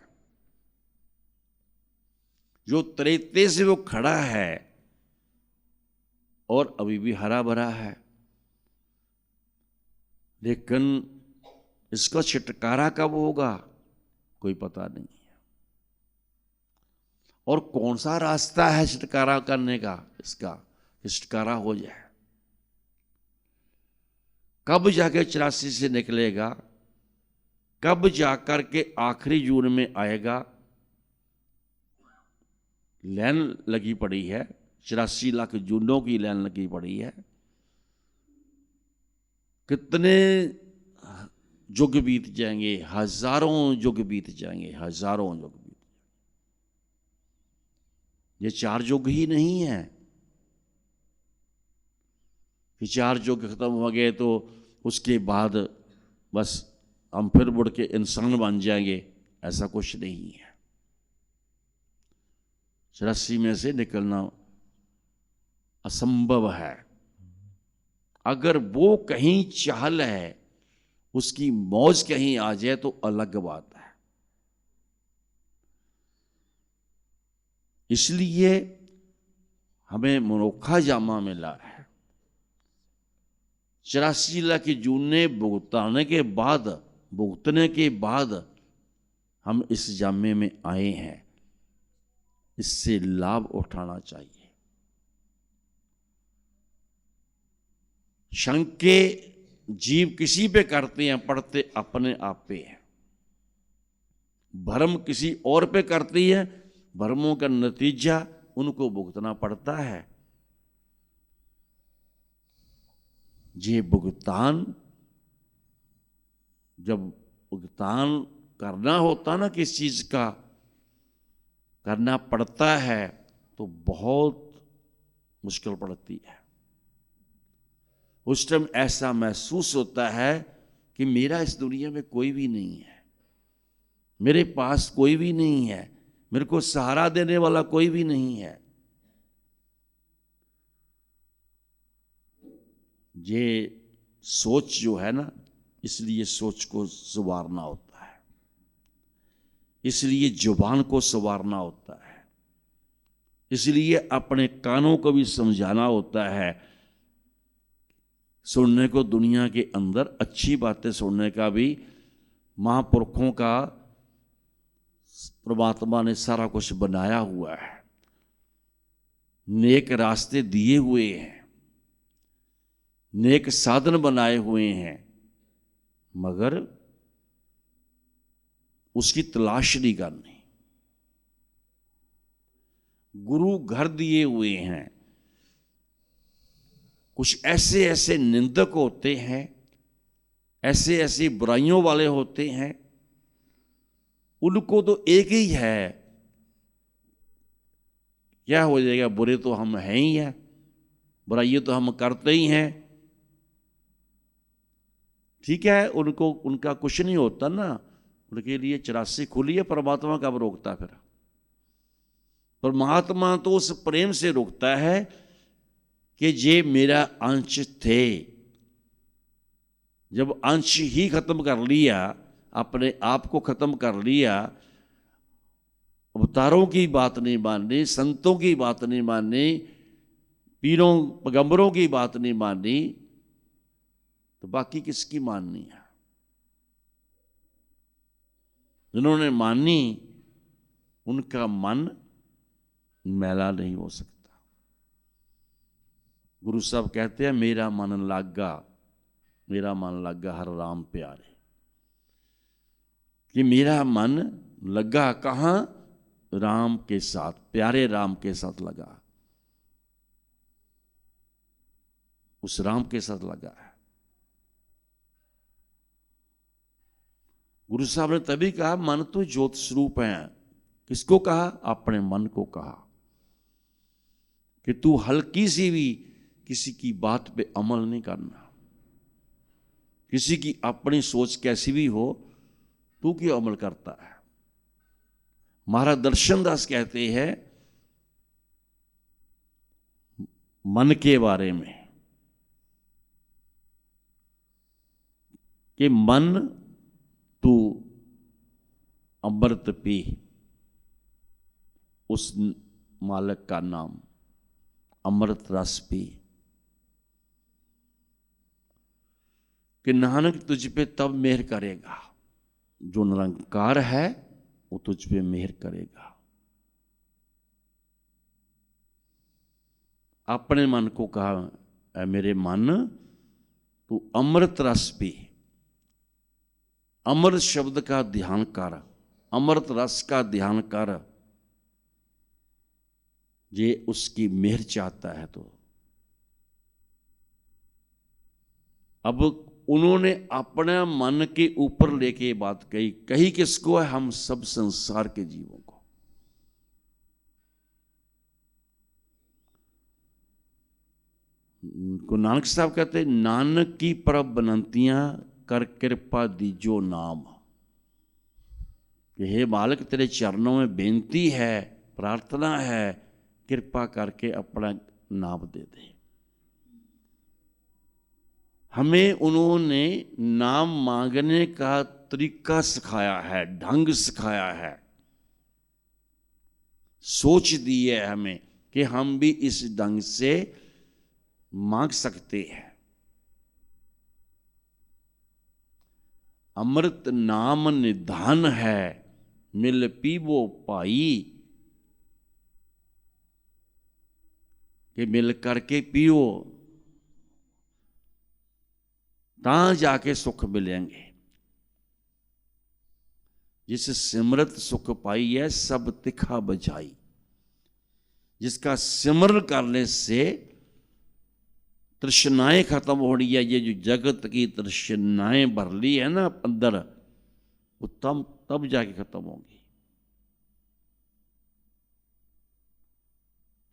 जो त्रेते से वो खड़ा है और अभी भी हरा भरा है, लेकिन इसका छुटकारा कब होगा कोई पता नहीं है। और कौन सा रास्ता है छुटकारा करने का? इसका छुटकारा हो जाए कब जाके 84 से निकलेगा? कब जाकर के आखिरी जून में आएगा? लाइन लगी पड़ी है, 84 लाख जूनों की लाइन लगी पड़ी है। कितने युग बीत जाएंगे, हजारों युग बीत जाएंगे, हजारों युग बीत। ये 4 युग ही नहीं है कि 4 युग खत्म हो गए तो उसके बाद बस हम फिर मुड़ के इंसान बन जाएंगे। ऐसा कुछ नहीं है। 84 में से निकलना असंभव है। अगर वो कहीं चाल है, उसकी मौज कहीं आ जाए तो अलग बात है। इसलिए हमें मनोखा जामा मिला है। 84 लाख की जूने भुगतने के बाद हम इस जामे में आए हैं। इससे लाभ उठाना चाहिए। शंके जीव किसी पे करते हैं, पढ़ते अपने आप पे हैं। भ्रम किसी और पे करती है, भ्रमों का नतीजा उनको भुगतना पड़ता है। ये भुगतान, जब भुगतान करना होता ना, किस चीज का करना पड़ता है, तो बहुत मुश्किल पड़ती है। उस टाइम ऐसा महसूस होता है कि मेरा इस दुनिया में कोई भी नहीं है, मेरे पास कोई भी नहीं है, मेरे को सहारा देने वाला कोई भी नहीं है। ये सोच जो है ना, इसलिए सोच को संवारना होता है, इसलिए जुबान को संवारना होता है, इसलिए अपने कानों को भी समझाना होता है। सुनने को दुनिया के अंदर अच्छी बातें सुनने का भी महापुरुषों का परमात्मा ने सारा कुछ बनाया हुआ है, नेक रास्ते दिए हुए हैं, नेक साधन बनाए हुए हैं, मगर उसकी तलाश नहीं करनी। गुरु घर दिए हुए हैं, कुछ ऐसे ऐसे निंदक होते हैं, ऐसे ऐसी बुराइयों वाले होते हैं, उनको तो एक ही है, क्या हो जाएगा, बुरे तो हम हैं ही हैं, बुराइयां तो हम करते ही हैं। ठीक है, उनको उनका कुछ नहीं होता ना, उनके लिए 84 खुली है, परमात्मा कब रोकता फिर? परमात्मा तो उस प्रेम से रोकता है कि ये मेरा अंश थे। जब अंश ही खत्म कर लिया, अपने आप को खत्म कर लिया, अवतारों की बात नहीं माननी, संतों की बात नहीं माननी, पीरों पैगंबरों की बात नहीं माननी, तो बाकी किसकी माननी है? जिन्होंने मानी उनका मन मैला नहीं हो सकता। गुरु साहब कहते हैं, मेरा मन लागा, मेरा मन लगा हर राम प्यारे। कि मेरा मन लगा कहां? राम के साथ, प्यारे राम के साथ लगा, उस राम के साथ लगा है। गुरु साहब ने तभी कहा, मन तो ज्योत स्वरूप है। किसको कहा? अपने मन को कहा कि तू हल्की सी भी किसी की बात पे अमल नहीं करना, किसी की अपनी सोच कैसी भी हो, तू क्यों अमल करता है? महाराज दर्शन दास कहते हैं मन के बारे में कि मन तू अमृत पी, उस मालिक का नाम अमृत रस पी, कि नानक तुझ पे तब मेहर करेगा, जो निरंकार है वो तुझ पे मेहर करेगा। अपने मन को कहा, ऐ मेरे मन तू अमृत रस पी, अमृत शब्द का ध्यान कर, अमृत रस का ध्यान कर। ये उसकी मेहर चाहता है। तो अब उन्होंने अपने मन के ऊपर लेके बात कही किसको है? हम सब संसार के जीवों को। नानक साहब कहते, नानक की परब बनंतियां कर कृपा दीजो नाम। हे मालिक, तेरे चरणों में बेनती है, प्रार्थना है, कृपा करके अपना नाम दे दे। हमें उन्होंने नाम मांगने का तरीका सिखाया है, ढंग सिखाया है, सोच दी है हमें कि हम भी इस ढंग से मांग सकते हैं। अमृत नाम निधान है, मिल पीवो पाई, कि मिल करके पियो, ता जाके सुख मिलेंगे। जिस सिमरत सुख पाई है सब तिखा बजाई। जिसका सिमरण करने से तृष्णाएं खत्म हो रही है, ये जो जगत की तृष्णाएं भर ली है ना अंदर, वो तब जाके खत्म होगी।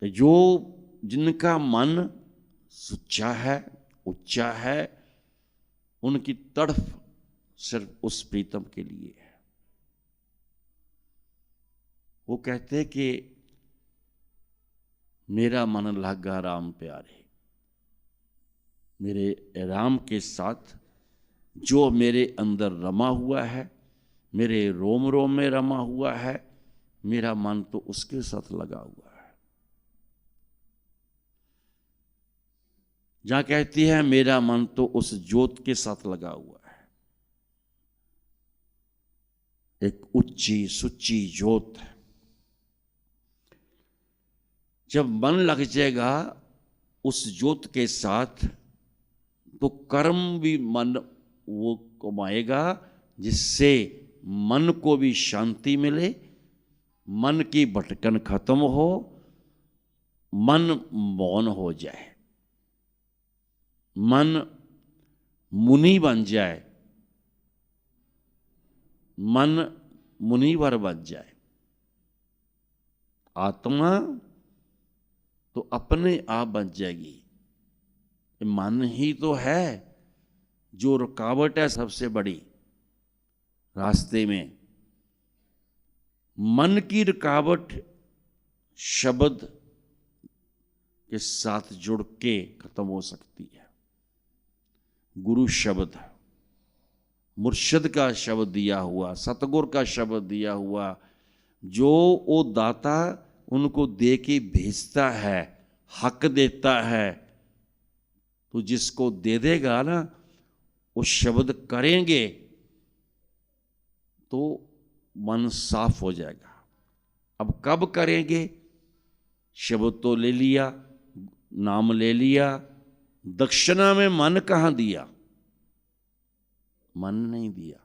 तो जो जिनका मन सुच्चा है, ऊंचा है, उनकी तड़फ सिर्फ उस प्रीतम के लिए है। वो कहते हैं कि मेरा मन लागा राम प्यारे, मेरे राम के साथ जो मेरे अंदर रमा हुआ है, मेरे रोम रोम में रमा हुआ है, मेरा मन तो उसके साथ लगा हुआ है। जहां कहती है मेरा मन तो उस ज्योत के साथ लगा हुआ है, एक उच्ची सुच्ची ज्योत है। जब मन लग जाएगा उस ज्योत के साथ, तो कर्म भी मन वो कमाएगा, जिससे मन को भी शांति मिले, मन की भटकन खत्म हो, मन मौन हो जाए, मन मुनि बन जाए, मन मुनिवर बन जाए। आत्मा तो अपने आप बन जाएगी। मन ही तो है जो रुकावट है सबसे बड़ी रास्ते में। मन की रुकावट शब्द के साथ जुड़ के खत्म हो सकती है। गुरु शब्द, मुर्शिद का शब्द दिया हुआ, सतगुर का शब्द दिया हुआ, जो वो दाता उनको दे के भेजता है, हक देता है, तो जिसको दे देगा ना, वो शब्द करेंगे तो मन साफ हो जाएगा। अब कब करेंगे? शब्द तो ले लिया, नाम ले लिया, दक्षिणा में मन कहां दिया? मन नहीं दिया।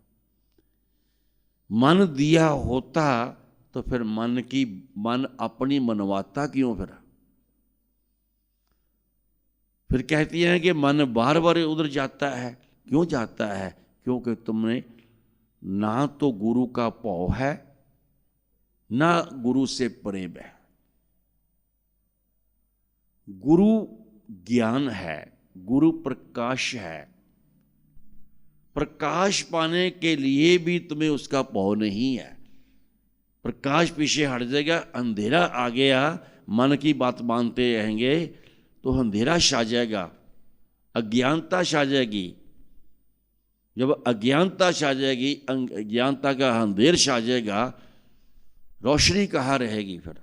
मन दिया होता तो फिर मन अपनी मनवाता क्यों? फिर कहती हैं कि मन बार बार उधर जाता है। क्यों जाता है? क्योंकि तुमने ना तो गुरु का भाव है, ना गुरु से प्रेम है। गुरु ज्ञान है, गुरु प्रकाश है। प्रकाश पाने के लिए भी तुम्हें उसका भाव नहीं है। प्रकाश पीछे हट जाएगा, अंधेरा आ गया, मन की बात मानते रहेंगे तो अंधेरा छा जाएगा, अज्ञानता छा जाएगी। जब अज्ञानता छा जाएगी, अज्ञानता का अंधेर छा जाएगा, रोशनी कहाँ रहेगी फिर?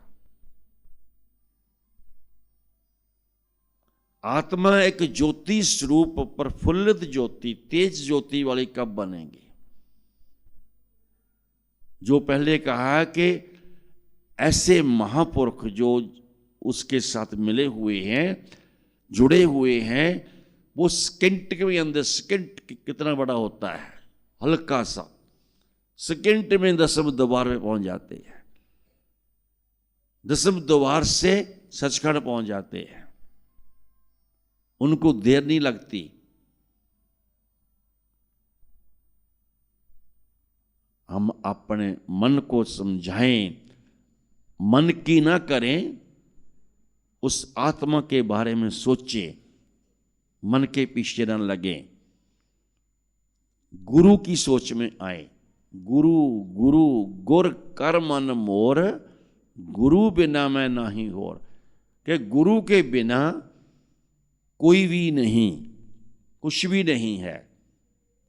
आत्मा एक ज्योति स्वरूप प्रफुल्लित ज्योति, तेज ज्योति वाली कब बनेगी? जो पहले कहा कि ऐसे महापुरुष जो उसके साथ मिले हुए हैं, जुड़े हुए हैं, वो सेकंड के अंदर, सेकंड कितना बड़ा होता है, हल्का सा, सेकंड में 10वें द्वार में पहुंच जाते हैं, 10वें द्वार से सचखंड पहुंच जाते हैं। उनको देर नहीं लगती। हम अपने मन को समझाएं, मन की ना करें, उस आत्मा के बारे में सोचें, मन के पीछे न लगे, गुरु की सोच में आए। गुरु गुरु गुर कर मन मोर, गुरु बिना मैं नाही होर। कि गुरु के बिना कोई भी नहीं, कुछ भी नहीं है,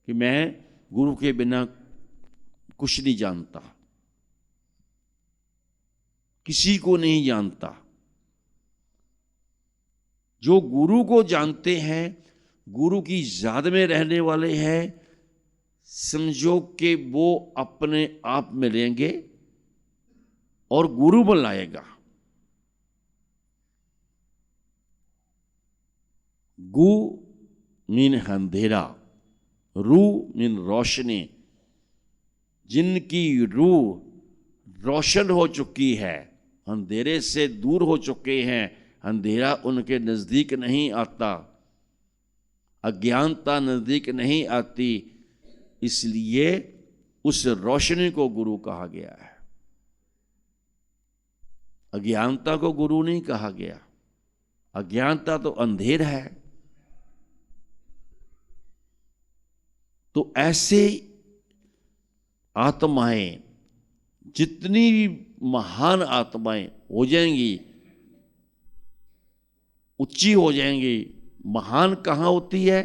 कि मैं गुरु के बिना कुछ नहीं जानता, किसी को नहीं जानता। जो गुरु को जानते हैं, गुरु की याद में रहने वाले हैं, समझो कि वो अपने आप मिलेंगे और गुरु बुलाएगा। गु मीन अंधेरा, रू मीन रोशनी। जिनकी रूह रोशन हो चुकी है, अंधेरे से दूर हो चुके हैं, अंधेरा उनके नज़दीक नहीं आता, अज्ञानता नज़दीक नहीं आती, इसलिए उस रोशनी को गुरु कहा गया है। अज्ञानता को गुरु नहीं कहा गया। अज्ञानता तो अंधेर है। तो ऐसे आत्माएं, जितनी भी महान आत्माएं हो जाएंगी, ऊंची हो जाएंगी। महान कहाँ होती है?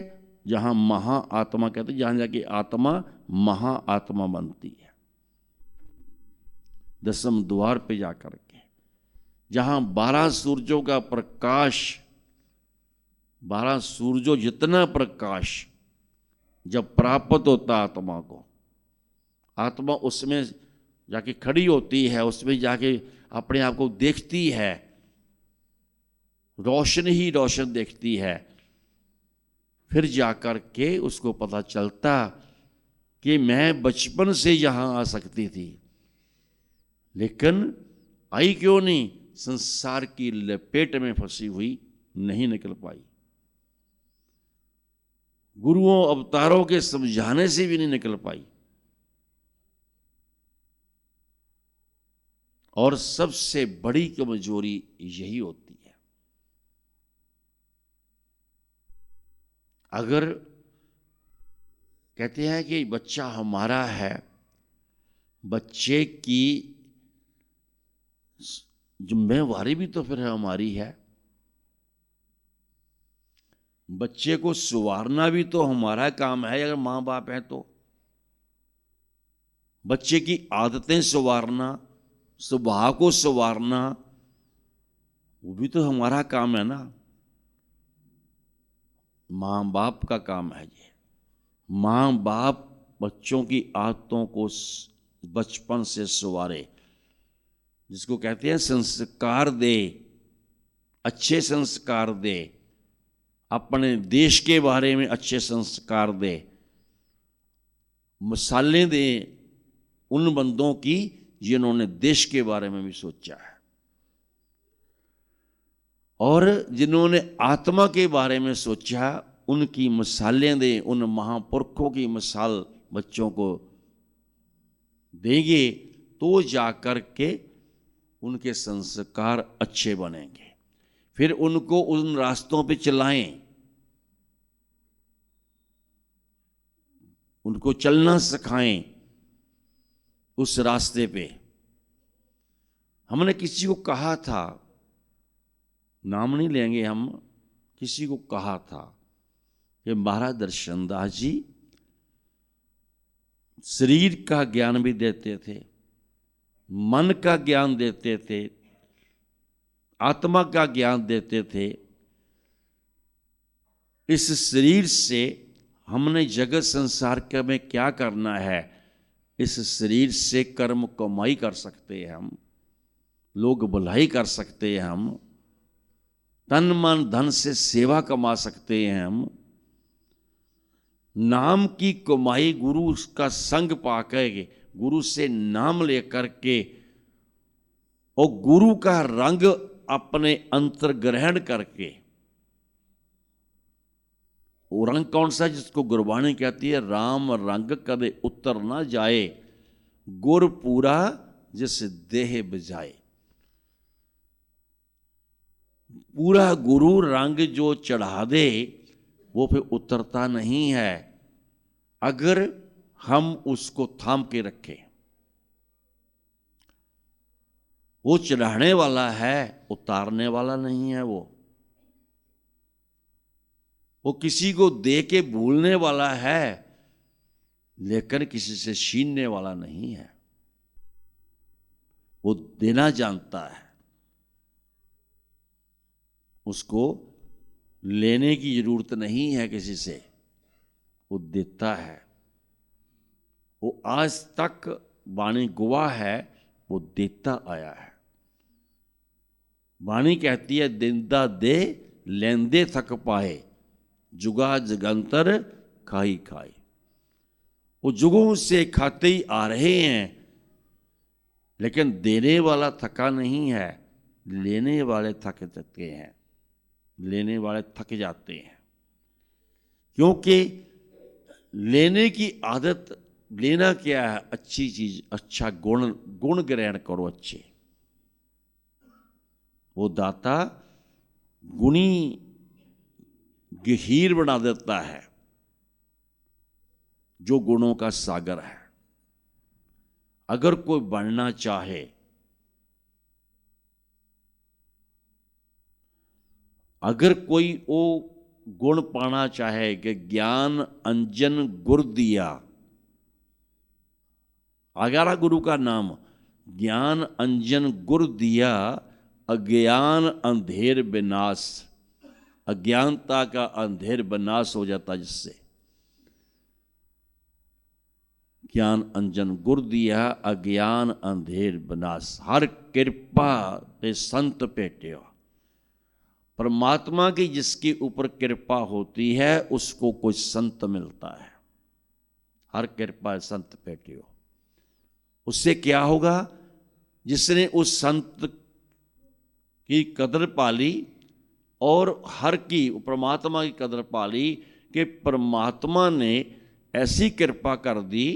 जहां महा आत्मा कहते हैं, जहां जाके आत्मा महा आत्मा बनती है, दसम द्वार पे जाकर के, जहां 12 सूरजों का प्रकाश, 12 सूरजों जितना प्रकाश जब प्राप्त होता आत्मा को, आत्मा उसमें जाके खड़ी होती है, उसमें जाके अपने आप को देखती है, रोशन ही रोशन देखती है। फिर जाकर के उसको पता चलता कि मैं बचपन से यहां आ सकती थी, लेकिन आई क्यों नहीं? संसार की लपेट में फंसी हुई, नहीं निकल पाई। गुरुओं अवतारों के समझाने से भी नहीं निकल पाई। और सबसे बड़ी कमजोरी यही होती है। अगर कहते हैं कि बच्चा हमारा है, बच्चे की जिम्मेवारी भी तो फिर हमारी है। बच्चे को संवारना भी तो हमारा काम है, अगर माँ बाप है तो। बच्चे की आदतें संवारना, स्वभाव को संवारना, वो भी तो हमारा काम है ना। माँ बाप का काम है ये। माँ बाप बच्चों की आदतों को बचपन से संवारे, जिसको कहते हैं संस्कार दे, अच्छे संस्कार दे, अपने देश के बारे में अच्छे संस्कार दे, मिसालें दे उन बंदों की जिन्होंने देश के बारे में भी सोचा है, और जिन्होंने आत्मा के बारे में सोचा, उनकी मिसालें दें। उन महापुरुषों की मिसाल बच्चों को देंगे तो जाकर के उनके संस्कार अच्छे बनेंगे। फिर उनको उन रास्तों पे चलाएं, उनको चलना सिखाएं उस रास्ते पे। हमने किसी को कहा था, नाम नहीं लेंगे हम, किसी को कहा था कि महाराज दर्शनदास जी शरीर का ज्ञान भी देते थे, मन का ज्ञान देते थे, आत्मा का ज्ञान देते थे। इस शरीर से हमने जगत संसार के में क्या करना है? इस शरीर से कर्म कमाई कर सकते हैं हम, लोग भलाई कर सकते हैं हम, तन मन धन से सेवा कमा सकते हैं हम। नाम की कमाई गुरु का संग पाकर, गुरु से नाम लेकर के और गुरु का रंग अपने अंतर ग्रहण करके। वो रंग कौन सा? जिसको गुरबाणी कहती है, राम रंग कदे उतर ना जाए, गुर पूरा जिस देह बजाए। पूरा गुरु रंग जो चढ़ा दे वो फिर उतरता नहीं है, अगर हम उसको थाम के रखें। वो चढ़ाने वाला है, उतारने वाला नहीं है। वो किसी को दे के भूलने वाला है, लेकिन किसी से छीनने वाला नहीं है। वो देना जानता है, उसको लेने की जरूरत नहीं है किसी से, वो देता है। वो आज तक वाणी गवाह है, वो देता आया है। वाणी कहती है, दिंदा दे लेंदे थक पाए, जुगा जगंतर खाई खाई। वो जुगों से खाते ही आ रहे हैं, लेकिन देने वाला थका नहीं है, लेने वाले थक जाते हैं, लेने वाले थक जाते हैं। क्योंकि लेने की आदत, लेना क्या है? अच्छी चीज, अच्छा गुण, गुण ग्रहण करो अच्छे। वो दाता गुणी गहीर बना देता है, जो गुणों का सागर है। अगर कोई बढ़ना चाहे, अगर कोई वो गुण पाना चाहे कि ज्ञान अंजन गुर दिया, आगारा गुरु का नाम, ज्ञान अंजन गुर दिया, अज्ञान अंधेर विनाश, अज्ञानता का अंधेर विनाश हो जाता जिससे। ज्ञान अंजन गुर दिया, अज्ञान अंधेर विनाश। हर कृपा पे संत पेट्यो। परमात्मा की जिसके ऊपर कृपा होती है उसको कोई संत मिलता है। हर कृपा संत पेट्यो। उससे क्या होगा? जिसने उस संत की कदर पाली और हर की, परमात्मा की कदर पाली कि परमात्मा ने ऐसी कृपा कर दी,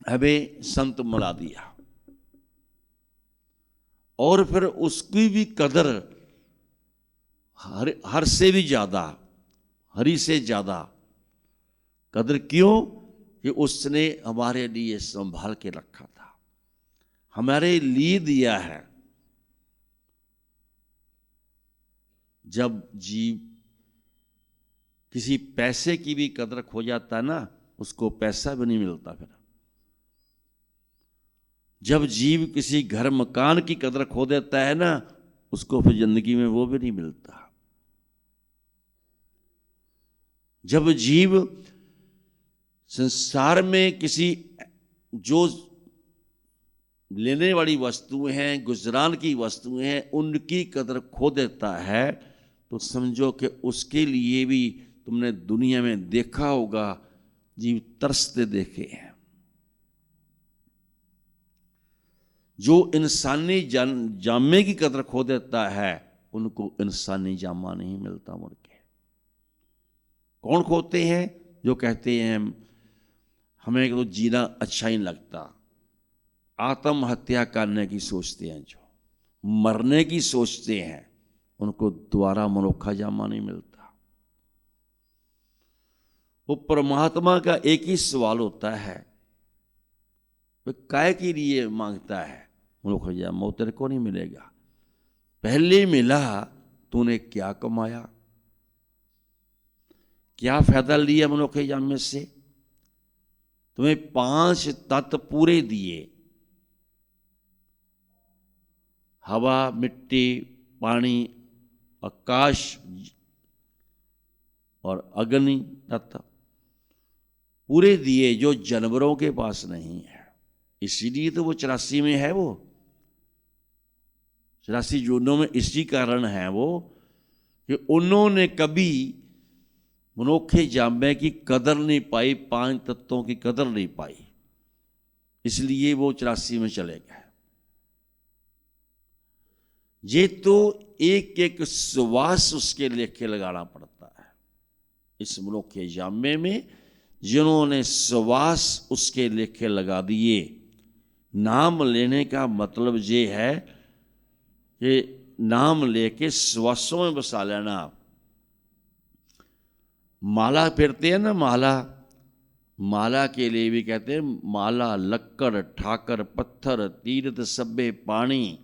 हमें संत मिला दिया, और फिर उसकी भी कदर हर से भी ज्यादा, हरि से ज्यादा कदर। क्यों? कि उसने हमारे लिए संभाल के रखा था, हमारे लिए दिया है। जब जीव किसी पैसे की भी कदर खो जाता है ना, उसको पैसा भी नहीं मिलता फिर। जब जीव किसी घर मकान की कदर खो देता है ना, उसको फिर जिंदगी में वो भी नहीं मिलता। जब जीव संसार में किसी, जो लेने वाली वस्तुएं हैं, गुजरान की वस्तुएं हैं, उनकी कदर खो देता है, तो समझो कि उसके लिए भी तुमने दुनिया में देखा होगा, जीव तरसते देखे हैं। जो इंसानी जामे की कदर खो देता है, उनको इंसानी जामा नहीं मिलता मुड़ के। कौन खोते हैं? जो कहते हैं हमें तो जीना अच्छा ही लगता, आत्महत्या करने की सोचते हैं, जो मरने की सोचते हैं, उनको दोबारा मनुखा जामा नहीं मिलता। वो परमात्मा का एक ही सवाल होता है, वे काय के लिए मांगता है मनुखा जामा? वो तेरे को नहीं मिलेगा। पहले मिला, तूने क्या कमाया, क्या फायदा लिया मनुखे जामे से? तुम्हें 5 तत्व पूरे दिए, हवा, मिट्टी, पानी, आकाश और अग्नि तत्व पूरे दिए, जो जानवरों के पास नहीं है। इसीलिए तो वो 84 में है, वो 84 जूनों में इसी कारण है वो कि उन्होंने कभी मनुखे जामे की कदर नहीं पाई, 5 तत्वों की कदर नहीं पाई, इसलिए वो 84 में चले गए। ये तो एक एक श्वास उसके लेखे लगाना पड़ता है। इस मनुखे जामे में जिन्होंने श्वास उसके लेखे लगा दिए। नाम लेने का मतलब ये है कि नाम लेके श्वासों में बसा लेना। माला फेरते हैं ना, माला, माला के लिए भी कहते हैं माला लक्कड़ ठाकर पत्थर तीर्थ सब्बे पानी,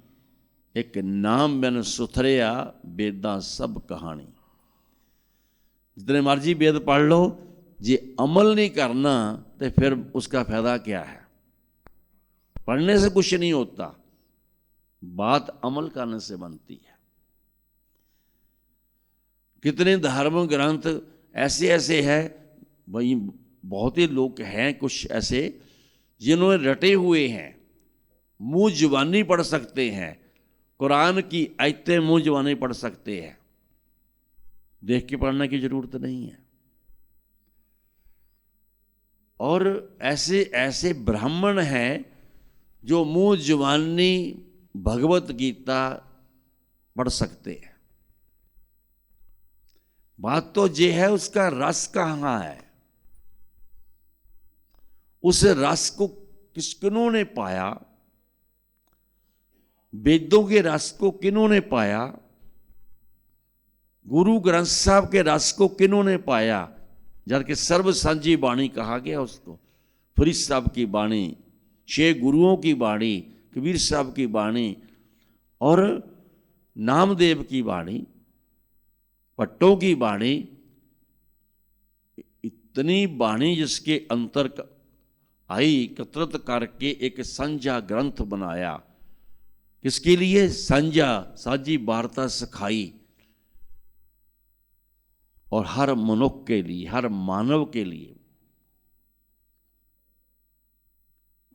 एक नाम बिन सुथरिया वेदां सब कहानी। जितने मर्जी वेद पढ़ लो, जे अमल नहीं करना तो फिर उसका फायदा क्या है? पढ़ने से कुछ नहीं होता, बात अमल करने से बनती है। कितने धार्मिक ग्रंथ ऐसे ऐसे हैं भाई, बहुत ही लोग हैं कुछ ऐसे जिन्होंने रटे हुए हैं, मुंह जुबानी पढ़ सकते हैं, कुरान की आयतें मुंह जुबानी पढ़ सकते हैं, देख के पढ़ने की जरूरत नहीं है। और ऐसे ऐसे ब्राह्मण हैं जो मुंह जुबानी भगवत गीता पढ़ सकते हैं। बात तो ये है उसका रस कहाँ है, उस रस को किन्होंने पाया, वेदों के रस को किन्होंने पाया, गुरु ग्रंथ साहब के रस को किन्होंने पाया। जबकि सर्व सांझी बाणी कहा गया उसको, फरीद साहब की बाणी, 6 गुरुओं की बाणी, कबीर साहब की बाणी और नामदेव की बाणी, भट्टों की बाणी, इतनी बाणी जिसके अंतर आई, एकत्रित करके एक संझा ग्रंथ बनाया। किसके लिए? संझा साझी वार्ता सिखाई, और हर मनुष्य के लिए, हर मानव के लिए।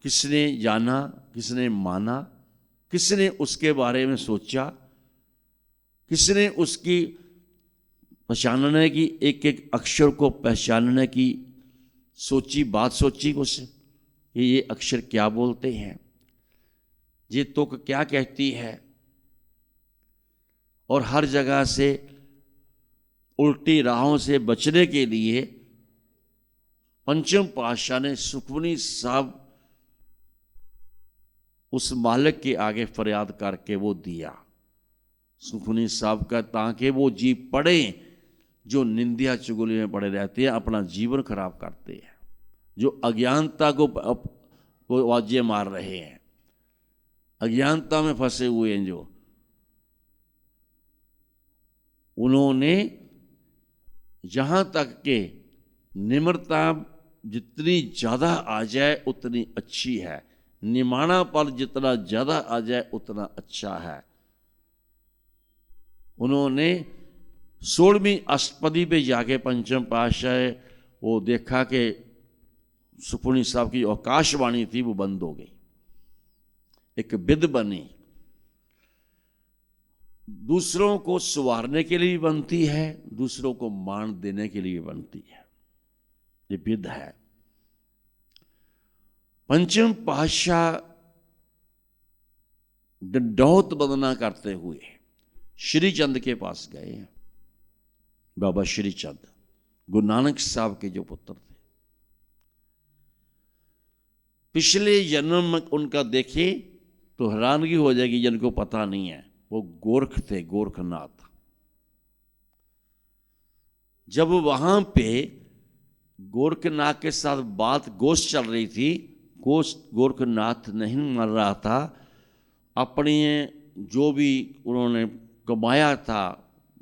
किसने जाना, किसने माना, किसने उसके बारे में सोचा, किसने उसकी पहचानने की, एक एक अक्षर को पहचानने की सोची, बात सोची कुछ, ये अक्षर क्या बोलते हैं, ये तुक क्या कहती है। और हर जगह से उल्टी राहों से बचने के लिए पंचम पातशाह ने सुखमनी साहब उस मालिक के आगे फरियाद करके वो दिया, सुखमनी साहब का, ताकि वो जी पढ़े जो निंदिया चुगली में पड़े रहते हैं, अपना जीवन खराब करते हैं, जो अज्ञानता को वाजे मार रहे हैं, अज्ञानता में फंसे हुए हैं, जो उन्होंने जहां तक के निम्रता जितनी ज्यादा आ जाए उतनी अच्छी है, निमाणा पर जितना ज्यादा आ जाए उतना अच्छा है। उन्होंने 16वीं अष्टपदी पे जाके पंचम पातशाह वो देखा कि सुखमनी साहब की आकाशवाणी थी वो बंद हो गई, एक विद बनी, दूसरों को संवारने के लिए भी बनती है, दूसरों को मान देने के लिए भी बनती है, ये विद है। पंचम पातशाह डंडौत बंदना करते हुए श्रीचंद के पास गए हैं, बाबा श्रीचंद गुरु नानक साहब के जो पुत्र थे, पिछले जन्म में उनका देखे तो हैरानगी हो जाएगी जिनको पता नहीं है, वो गोरख थे, गोरखनाथ। जब वहां पे गोरखनाथ के साथ बात गोष्ठ चल रही थी, गोरखनाथ नहीं मर रहा था, अपने जो भी उन्होंने कमाया था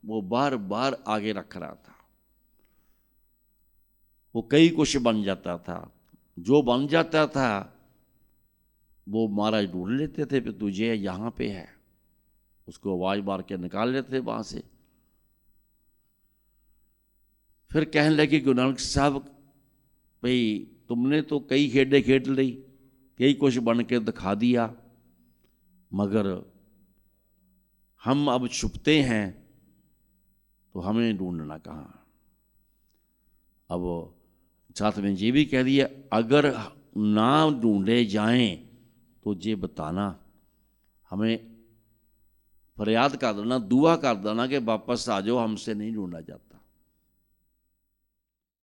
वो बार बार आगे रख रहा था, वो कई कुछ बन जाता था, जो बन जाता था वो महाराज ढूंढ लेते थे, फिर तुझे यहां पे है, उसको आवाज मार के निकाल लेते वहां से। फिर कहने लगे गुरु नानक साहब, भाई तुमने तो कई खेडे खेड ली, कई कुछ बन के दिखा दिया, मगर हम अब छुपते हैं तो हमें ढूंढना कहाँ। अब साथ में ये भी कह दिया, अगर ना ढूंढे जाएं तो ये बताना, हमें फरियाद कर देना, दुआ कर देना कि वापस आ जाओ, हमसे नहीं ढूंढा जाता।